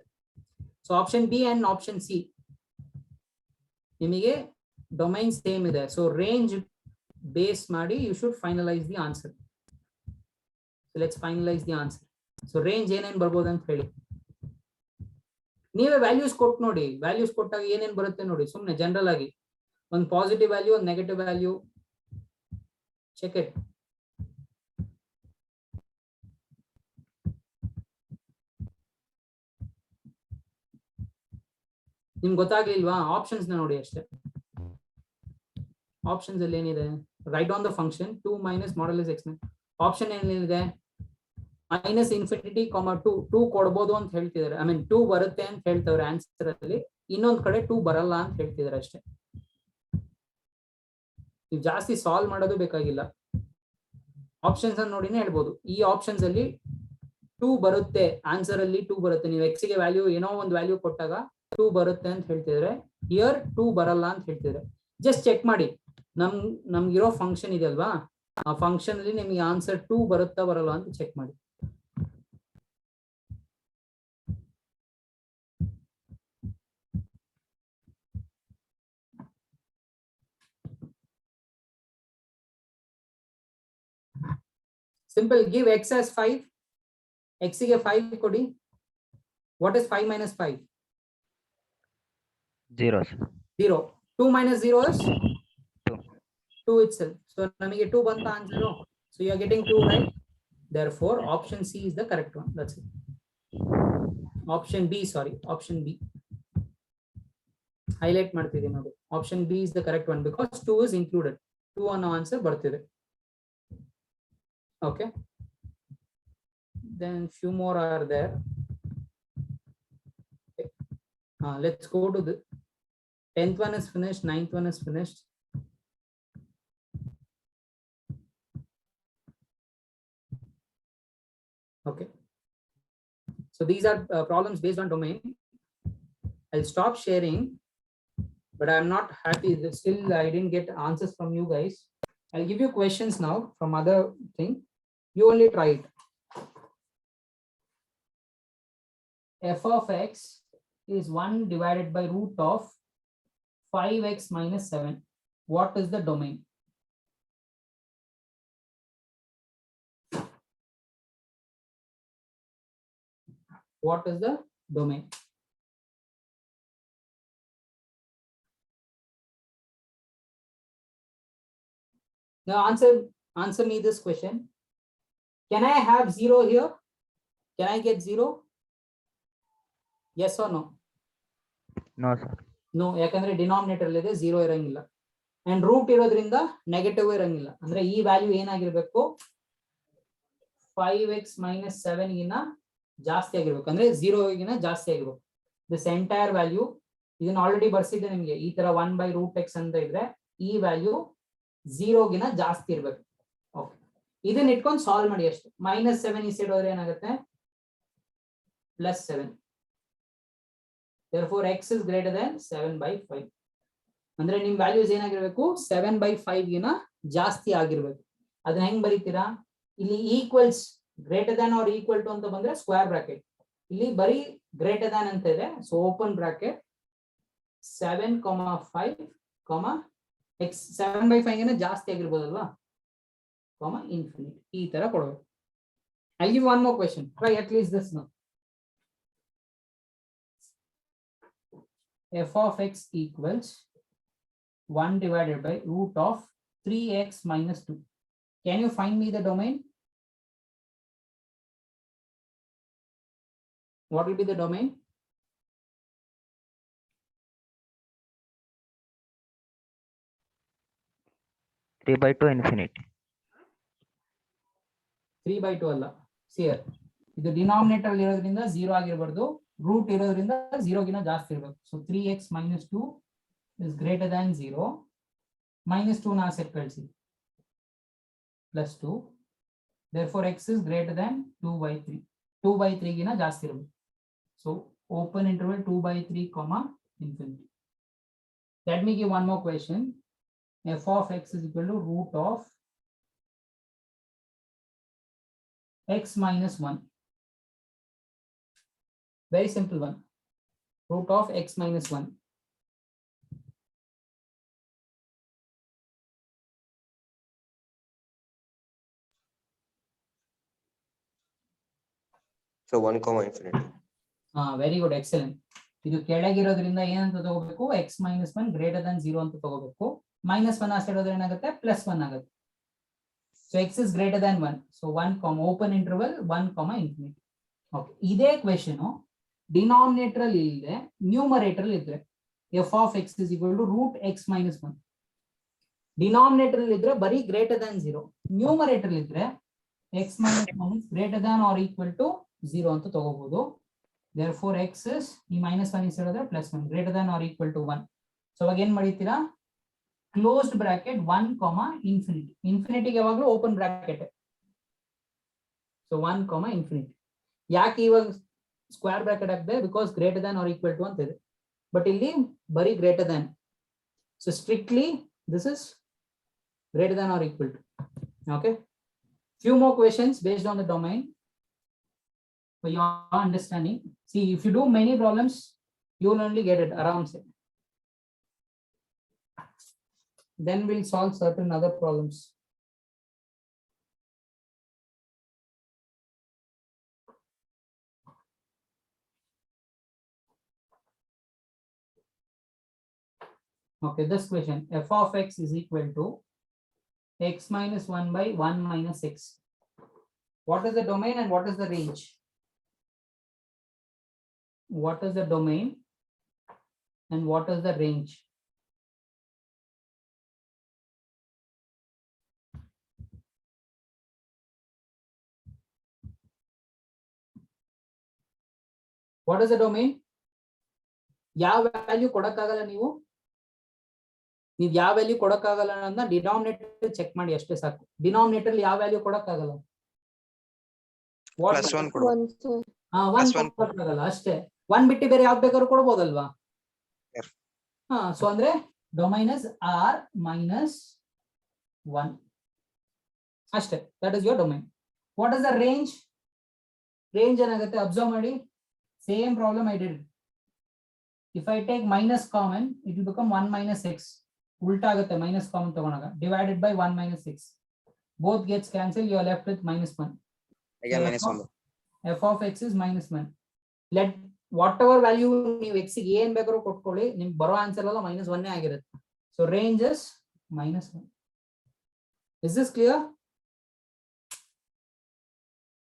So option B and option C ನಿಮಗೆ ಡೊಮೈನ್ ಸೇಮ್ ಇದೆ. ಸೊ ರೇಂಜ್ ಬೇಸ್ ಮಾಡಿ you should finalise the answer. So let's finalise the answer. So range ಏನೇನ್ ಬರ್ಬೋದು ಅಂತ ಹೇಳಿ ನೀವೇ ವ್ಯಾಲ್ಯೂಸ್ ಕೊಟ್ಟು ನೋಡಿ. ವ್ಯಾಲ್ಯೂಸ್ ಕೊಟ್ಟಾಗ ಏನೇನ್ ಬರುತ್ತೆ ನೋಡಿ, ಸುಮ್ನೆ ಜನರಲ್ ಆಗಿ ಒಂದು ಪಾಸಿಟಿವ್ ವ್ಯಾಲ್ಯೂ, ಒಂದು ನೆಗೆಟಿವ್ ವ್ಯಾಲ್ಯೂ, ಚೆಕ್ ಇಟ್. ನಿಮ್ಗೆ ಗೊತ್ತಾಗ್ಲಿಲ್ವಾ? ಆಪ್ಷನ್ಸ್ ನೋಡಿ ಅಷ್ಟೇ. ಆಪ್ಷನ್ಸ್ ಅಲ್ಲಿ ಏನಿದೆ? Right on the function 2 minus model is X. Option ಏನಿದೆ? ಮೈನಸ್ ಇನ್ಫಿನಿಟಿ ಕಾಮ 2 ಕೊಡ್ಬೋದು ಅಂತ ಹೇಳ್ತಿದ್ದಾರೆ. ಐ ಮೀನ್ 2 ಬರುತ್ತೆ ಅಂತ ಹೇಳ್ತವ್ರೆ ಆನ್ಸರ್ ಅಲ್ಲಿ. ಇನ್ನೊಂದ್ ಕಡೆ 2 ಬರಲ್ಲ ಅಂತ ಹೇಳ್ತಿದ್ದಾರೆ ಅಷ್ಟೇ. ನೀವು ಜಾಸ್ತಿ ಸಾಲ್ವ್ ಮಾಡೋದು ಬೇಕಾಗಿಲ್ಲ, ಆಪ್ಷನ್ಸ್ ಅನ್ನು ನೋಡಿನೇ ಹೇಳ್ಬೋದು. ಈ ಆಪ್ಷನ್ಸ್ ಅಲ್ಲಿ 2 ಬರುತ್ತೆ, ಆನ್ಸರ್ ಅಲ್ಲಿ 2 ಬರುತ್ತೆ. ನೀವು ಎಕ್ಸ್ ಗೆ ವ್ಯಾಲ್ಯೂ ಏನೋ ಒಂದು ವ್ಯಾಲ್ಯೂ ಕೊಟ್ಟಾಗ 2 ಬರುತ್ತೆ ಅಂತ ಹೇಳ್ತಿದ್ರೆ, ಹಿಯರ್ 2 ಬರಲ್ಲ ಅಂತ ಹೇಳ್ತಿದ್ರೆ. ಜಸ್ಟ್ ಚೆಕ್ ಮಾಡಿ, ನಮ್ಗಿರೋ ಫಂಕ್ಷನ್ ಇದೆ ಅಲ್ವಾ, ಆ ಫಂಕ್ಷನ್ ಅಲ್ಲಿ ನಿಮ್ಗೆ ಆನ್ಸರ್ 2 ಬರುತ್ತಾ ಬರಲ್ಲ ಅಂತ ಚೆಕ್ ಮಾಡಿ. Simple, give x as 5. X ಗೆ 5 ಕೊಡಿ. What is 5 minus 5? 0, sir. 0. 2 minus 0 is 2. 2 itself. So ನಮಗೆ 2 ಬಂತ answer. So you are getting 2, right? Therefore option C is the correct one. That's it. Option B, sorry, option B. Highlight ಮಾಡ್ತಿದ್ದೀನಿ ನೋಡಿ. Option B is the correct one because 2 is included. 2 ಅನ್ನೋ answer ಬರ್ತಿದೆ. Okay. Then few more are there. Okay. Let's go to the 10th one is finished, 9th one is finished. Okay. So these are problems based on domain. I'll stop sharing, but I'm not happy. Still, I didn't get answers from you guys. I'll give you questions now from other thing. You only try it. F of x is 1 divided by root of 5x minus 7. What is the domain? What is the domain? Now answer me this question. Can I have 0 here? Can I get 0? Yes or no? No, sir. No, ಯಾಕಂದ್ರೆ denominator ಅಲ್ಲಿ ಇದೆ, 0 ಇರಂಗಿಲ್ಲ. And root ಇರೋದ್ರಿಂದ negative ಇರಂಗಿಲ್ಲ. ಅಂದ್ರೆ ಈ value ಏನಾಗಿರ್ಬೇಕು? 5x minus 7 ಗಿನ ಜಾಸ್ತಿ ಆಗಿರ್ಬೇಕು, ಅಂದ್ರೆ 0 ಗಿನ ಜಾಸ್ತಿ ಆಗಿರ್ಬೇಕು. ದಿಸ್ ಎಂಟೈರ್ ವ್ಯಾಲ್ಯೂ, ಇದನ್ನ ಆಲ್ರೆಡಿ ಬರ್ಸಿದ್ದೆ ನಿಮ್ಗೆ. ಈ ತರ 1/√x ಅಂತ ಇದ್ರೆ ಈ ವ್ಯಾಲ್ಯೂ 0 ಗಿನ ಜಾಸ್ತಿ ಇರ್ಬೇಕು. ಓಕೆ, ಇದನ್ನ ಇಟ್ಕೊಂಡು ಸಾಲ್ವ್ ಮಾಡಿ ಅಷ್ಟೇ. -7 ಈ ಸೈಡ್ ಹೋದ್ರೆ ಏನಾಗುತ್ತೆ? +7. Therefore x is greater than 7/5. ಅಂದ್ರೆ ನಿಮ್ ವ್ಯಾಲ್ಯೂಸ್ ಏನಾಗಿರ್ಬೇಕು? 7/5 ಗಿನ ಜಾಸ್ತಿ ಆಗಿರ್ಬೇಕು. ಅದನ್ನ ಹೆಂಗ್ ಬರೀತೀರಾ? ಇಲ್ಲಿ equals greater than or equal to ಅಂತ ಬಂದ್ರೆ ಸ್ಕ್ವೇರ್ ಬ್ರಾಕೆಟ್. ಇಲ್ಲಿ ಬರೀ ಗ್ರೇಟರ್ ದ್ಯಾನ್ ಅಂತ ಇದೆ, ಸೊ ಓಪನ್ ಬ್ರಾಕೆಟ್ 7,5, x 7/5 ಗಿನ ಜಾಸ್ತಿ ಆಗಿರ್ಬೋದಲ್ವಾ, ಇನ್ಫಿನಿಟಿ. ಈ ತರ ಕೊಡಬೇಕು. I'll give one more question. Try at least this now. F of x equals 1 divided by root of 3x minus 2. Can you find me the domain? What will be the domain? Three by two infinity. 3 by 2 ಅಲ್ಲ. See here. ಇದು denominator ಇರೋದ್ರಿಂದ 0 ಆಗಿರಬಾರ್ದು, root ಇರೋದ್ರಿಂದ 0 ಗಿಂತ ಜಾಸ್ತಿ ಇರಬೇಕು. So 3x minus 2 is greater than 0. minus 2 na set ಕಳಿಸಿ plus 2. Therefore x is greater than 2 by 3. 2 by 3 ಗಿಂತ ಜಾಸ್ತಿ ಇರಬೇಕು. So open interval 2 by 3 comma infinity. Let me give one more question. F of x is equal to root of x minus 1. Very simple one. Root of x minus 1. So 1 comma infinity. Very good, excellent. ಇದು ಕೆಳಗಿರೋದ್ರಿಂದ ಏನಂತ ತಗೋಬೇಕು, x minus 1 greater than 0 ಅಂತ ತಗೋಬೇಕು. minus 1 ಆಚೆ ಇರೋದ್ರೆ ಏನಾಗುತ್ತೆ, plus 1 ಆಗುತ್ತೆ. So x is greater than 1. So 1 comma open interval 1 comma infinity. Okay. ಇದೇ question denominator ಅಲ್ಲಿ ಇಲ್ಲದೆ ನ್ಯೂಮರೇಟರ್ ಅಲ್ಲಿ ಇದ್ರೆ f of x is equal to root x minus 1. Denominator ಅಲ್ಲಿ ಇದ್ರೆ ಬರೀ greater than 0. ನ್ಯೂಮರೇಟರ್ ಅಲ್ಲಿ ಇದ್ರೆ x minus 1 is greater than or equal to 0 ಅಂತ ತಗೋಬಹುದು. Therefore x is ಈ minus 1 is ಹೇಳಿದ್ರೆ plus 1 greater than or equal to 1. So ಅವಾಗ ಏನ್ ಮಾಡಿತೀರಾ, ಕ್ಲೋಸ್ಡ್ ಬ್ರಾಕೆಟ್ 1 comma infinity. ಇನ್ಫಿನಿಟಿಗೆ ಯಾವಾಗಲೂ open bracket. So 1 comma infinity. ಯಾಕೆ ಇವಾಗ ಸ್ಕ್ವೇರ್ ಬ್ರಾಕೆಟ್ ಹಾಕ್ದೆ, because greater than or equal to ಅಂತ ಇದೆ, ಬಟ್ ಇಲ್ಲಿ ಬರೀ greater than. So strictly this is greater than or equal to. Okay, few more questions based on the domain for your understanding. See, if you do many problems, you will only get it around say. Then we'll solve certain other problems. Okay, this question, f of x is equal to x minus 1 by 1 minus x. What is the domain and what is the range? What is the domain and what is the range? What is the domain? ಯಾವ value ಕೊಡಕ್ಕಾಗಲ್ಲ, ನೀವು ಯಾವ value ಕೊಡಕ್ಕಾಗಲ್ಲ ಅನ್ನೋದನ್ನ denominator check ಮಾಡಿ ಅಷ್ಟೇ ಸಾಕು. Denominator ಯಾವ value ಕೊಡಕ್ಕಾಗಲ್ಲ, Plus 1 ಕೊಡು. 1 sir. ಕೊಡಕ್ಕಾಗಲ್ಲ ಅಷ್ಟೇ. 1 ಬಿಟ್ಟು ಬೇರೆ ಯಾವ್ದು ಬೇಕಾದ್ರೂ ಕೊಡ್ಬೋದಲ್ವಾ? Yes. ಸೊ ಅಂದ್ರೆ ಡೊಮೈನ್ ಇಸ್ r minus 1 ಅಷ್ಟೇ. That is your domain. What is the range? Range ಏನಾಗುತ್ತೆ ಅಬ್ಸರ್ವ್ ಮಾಡಿ. Same problem I did. If I take minus common, it will become 1 minus x. ಉಲ್ಟಾ ಆಗುತ್ತೆ ಮೈನಸ್ ಕಾಮನ್ ತಗೊಂಡಾಗ. Divided by 1 minus x. Both gets cancelled. You are left with minus 1. Again minus 1. F of x is minus 1. Let whatever value ನೀವು x ಗೆ ಏನ್ ಬೇಕಾದ್ರೂ ಕೊಟ್ಕೊಳ್ಳಿ, ನಿಮ್ಗೆ ಬರೋ answer ಎಲ್ಲ minus 1 ಆಗಿರುತ್ತೆ. So range is minus 1. Is this clear?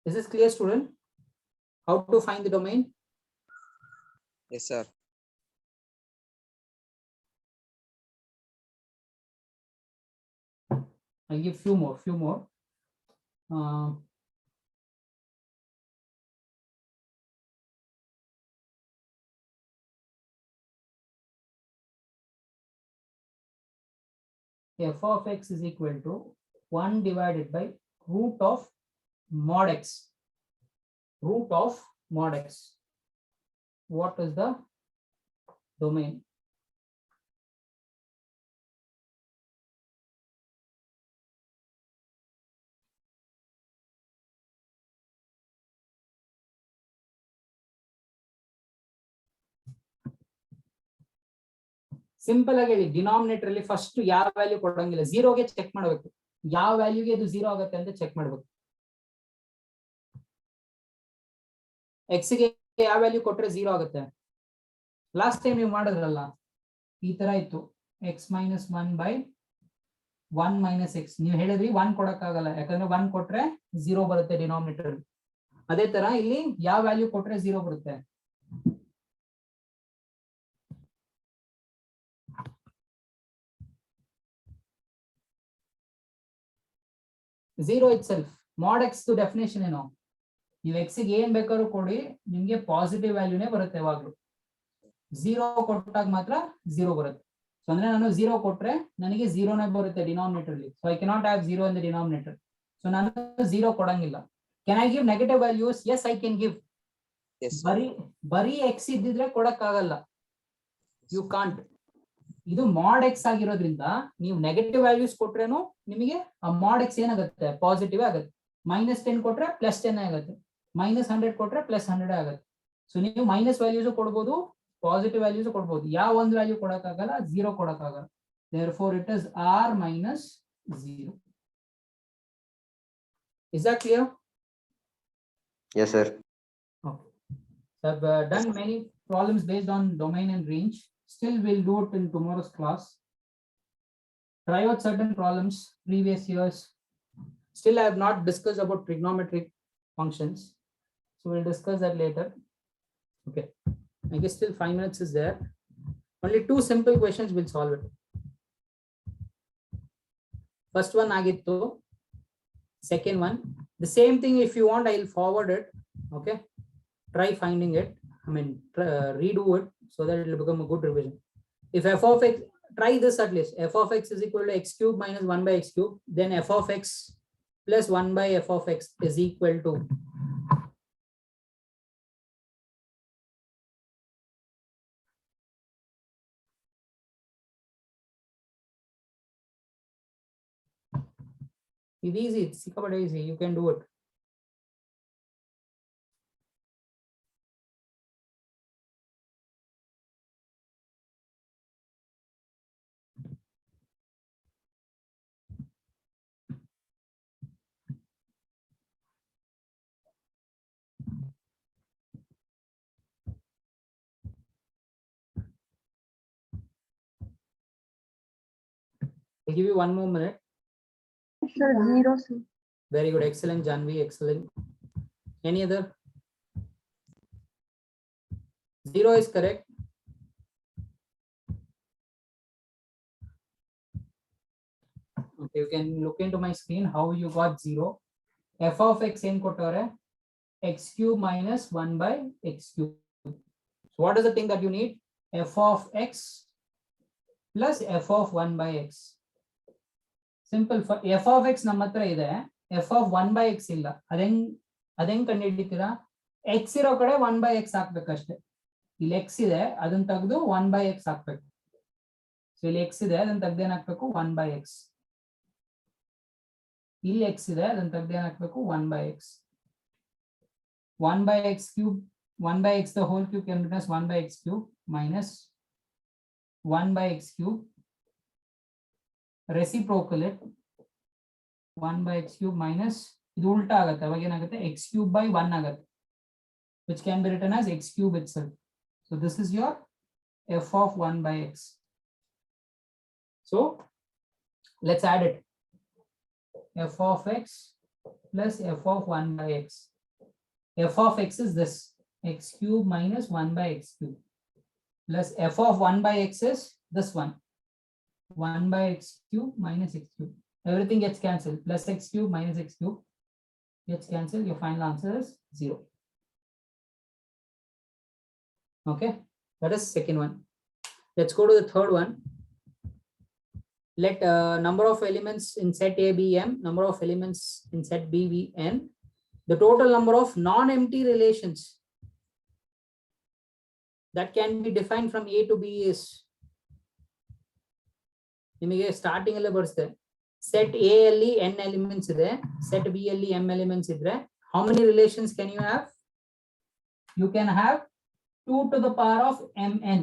Is this clear, student? How to find the domain? Yes sir. I'll give few more. F of x is equal to 1 divided by root of mod x. Root of mod x. What is the domain? Simple ಆಗಿ ಹೇಳಿ, denominator ಅಲ್ಲಿ first ಯಾವ value ಕೊಡಂಗಿಲ್ಲ, ಝೀರೋಗೆ check ಮಾಡಬೇಕು. ಯಾವ ವ್ಯಾಲ್ಯೂಗೆ ಇದು zero ಆಗುತ್ತೆ ಅಂತ ಚೆಕ್ ಮಾಡಬೇಕು. ಎಕ್ಸ್ ಗೆ ಯಾವ ವ್ಯಾಲ್ಯೂ ಕೊಟ್ರೆ ಝೀರೋ ಆಗುತ್ತೆ? ಲಾಸ್ಟ್ ಟೈಮ್ ನೀವು ಮಾಡಿದ್ರಲ್ಲ, ಈ ತರ ಇತ್ತು, X minus 1 by 1 minus x. ನೀವು ಹೇಳಿದ್ರಿ 1 ಕೊಡಕ್ಕಾಗಲ್ಲ, ಯಾಕಂದ್ರೆ 1 ಕೊಟ್ರೆ 0 ಬರುತ್ತೆ ಡಿನಾಮಿನೇಟರ್. ಅದೇ ತರ ಇಲ್ಲಿ ಯಾವ ವ್ಯಾಲ್ಯೂ ಕೊಟ್ರೆ 0 ಬರುತ್ತೆ? Zero it self. Mod x definition ಏನು? ನೀವು ಎಕ್ಸ್ ಗೆ ಏನ್ ಬೇಕಾದ್ರೂ ಕೊಡಿ, ನಿಮ್ಗೆ ಪಾಸಿಟಿವ್ ವ್ಯಾಲ್ಯೂನೇ ಬರುತ್ತೆ ಯಾವಾಗ್ಲೂ. 0 ಕೊಟ್ಟಾಗ ಮಾತ್ರ 0 ಬರುತ್ತೆ. ಸೊ ಅಂದ್ರೆ ನಾನು 0 ಕೊಟ್ರೆ ನನಗೆ 0ನೇ ಬರುತ್ತೆ ಡಿನಾಮಿನೇಟರ್ ಅಲ್ಲಿ. So I cannot have 0 in the denominator. So ನಾನು 0 ಕೊಡಂಗಿಲ್ಲ. Can I give negative values? Yes, I can give. Yes. ಬರೀ ಎಕ್ಸ್ ಇದ್ದಿದ್ರೆ ಕೊಡಕ್ ಆಗಲ್ಲ. You can't. ಇದು ಮಾಡ್ ಎಕ್ಸ್ ಆಗಿರೋದ್ರಿಂದ ನೀವು ನೆಗೆಟಿವ್ ವ್ಯಾಲ್ಯೂಸ್ ಕೊಟ್ರೇನು ನಿಮಗೆ ಆ ಮಾಡ್ ಎಕ್ಸ್ ಏನಾಗುತ್ತೆ? ಪಾಸಿಟಿವ್ ಆಗುತ್ತೆ. -10 ಕೊಟ್ರೆ +10 ಆಗುತ್ತೆ. -100 ಕೊಟ್ರೆ +100 ಆಗುತ್ತೆ. ಸೊ ನೀವು ಮೈನಸ್ ವ್ಯಾಲ್ಯೂಸ್ ಕೊಡ್ಬೋದು, ಪಾಸಿಟಿವ್ ವ್ಯಾಲ್ಯೂಸ್ ಕೊಡ್ಬೋದು. ಯಾವ ಒಂದು value ಕೊಡಕ್ಕಾಗಲ್ಲ, 0 ಕೊಡಕ್ಕಾಗಲ್ಲ. Therefore it is r minus 0. Is that clear? Yes, sir. Okay. So I've done many problems based on domain and range. Still we'll do it in tomorrow's class. Try out certain problems previous years. Still I have not discussed about trigonometric functions. So we'll discuss that later. Okay. I guess still 5 minutes is there. Only 2 simple questions will solve it. First one agittu. Second one, the same thing. If you want, I'll forward it. Okay. Try finding it. I mean, redo it so that it will become a good revision. If f of x, try this at least. F of x is equal to x cube minus 1 by x cube. Then f of x plus 1 by f of x is equal to. It's easy. It's easy. You can do it. I'll give you 1 more minute. Sir, 0, sir. Very good. Excellent, Janvi. Excellent. Any other? 0 is correct. Okay, you can look into my screen how you got 0. F of x in kotare x cube minus 1 by x cube. So what is the thing that you need? F of x plus f of 1 by x. Simple. For f of x ನಮ್ಮ ಹತ್ರ ಇದೆ, f of 1 by x ಇಲ್ಲ. ಅದೆಂಗ್ ಕಂಡುಹಿಡಿತೀರಾ? x ಇರೋ ಕಡೆ 1 by x ಹಾಕ್ಬೇಕಷ್ಟೇ. ಇಲ್ಲಿ x ಇದೆ, ಅದನ್ನ ತೆಗೆದು 1 by x ಹಾಕ್ಬೇಕು. ಸೊ ಇಲ್ಲಿ x ಇದೆ, ಅದನ್ನ ತೆಗೆದು ಏನ್ ಹಾಕ್ಬೇಕು? 1 by x. ಇಲ್ಲಿ x ಇದೆ, ಅದನ್ನ ತೆಗೆದು ಏನ್ ಹಾಕ್ಬೇಕು? 1 by x. 1 by x cube, 1 by x the whole cube can be written as 1 by x cube minus 1 by x cube. Reciprocal it 1 by x cube minus ಇದು ಉಲ್ಟಾ ಆಗುತ್ತೆ, ಅವಾಗ ಏನಾಗುತ್ತೆ? x cube by 1 ಆಗುತ್ತೆ, which can be written as x cube itself. So this is your f of 1 by x. So let's add it. F of x plus f of 1 by x. F of x is this, x cube minus 1 by x cube, plus f of 1 by x is this one, 1 by x cube minus x cube. Everything gets cancelled. Plus x cube minus x cube gets cancelled. Your final answer is 0. Okay, that is second one. Let's go to the third one. Let number of elements in set A be m, number of elements in set B be n. The total number of non-empty relations that can be defined from A to B is, ನಿಮಗೆ starting ಅಲ್ಲೇ ಬರುತ್ತೆ. Set A ಅಲ್ಲಿ n elements ಇದೆ, set B ಅಲ್ಲಿ m elements ಇದ್ರೆ how many relations can you have? You can have 2 to the power of mn.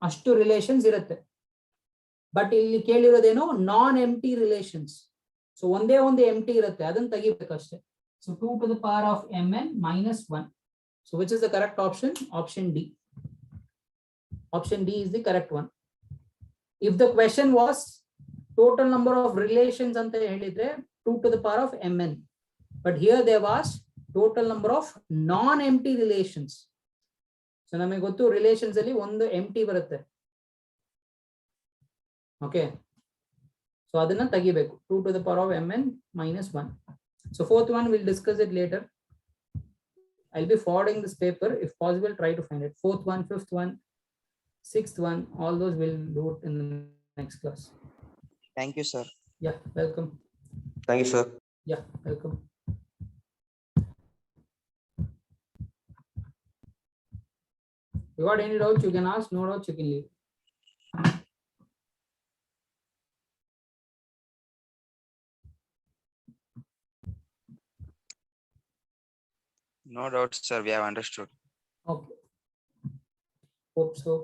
ಅಷ್ಟು relations ಇರುತ್ತೆ. But ಇಲ್ಲಿ ಕೇಳಿರೋದೇನು? ನಾನ್ ಎಂಟಿ ರಿಲೇಷನ್ಸ್. ಸೊ ಒಂದೇ ಒಂದು ಎಂಟಿ ಇರುತ್ತೆ, ಅದನ್ನ ತೆಗಿಬೇಕಷ್ಟೇ. ಸೊ 2 to the power of mn minus 1. So which is the correct option? Option D. Option D is the correct one. If the question was total number of relations anta helidre 2 to the power of mn, but here they was total number of non-empty relations. So ನಮಗೆ ಗೊತ್ತು relations ಅಲ್ಲಿ ಒಂದು ಎಂಟಿ ಬರುತ್ತೆ. Okay, so ಅದನ್ನ ತೆಗಿಬೇಕು. 2 to the power of mn minus 1. So fourth one we'll discuss it later. I'll be forwarding this paper. If possible, try to find it. Fourth one, fifth one, sixth one, all those we'll do it in the next class. Thank you, sir. Yeah, welcome. Thank you, sir. Yeah, welcome. You got any doubts, you can ask. No doubts, you can leave. No doubt, sir. We have understood. Okay. Hope so.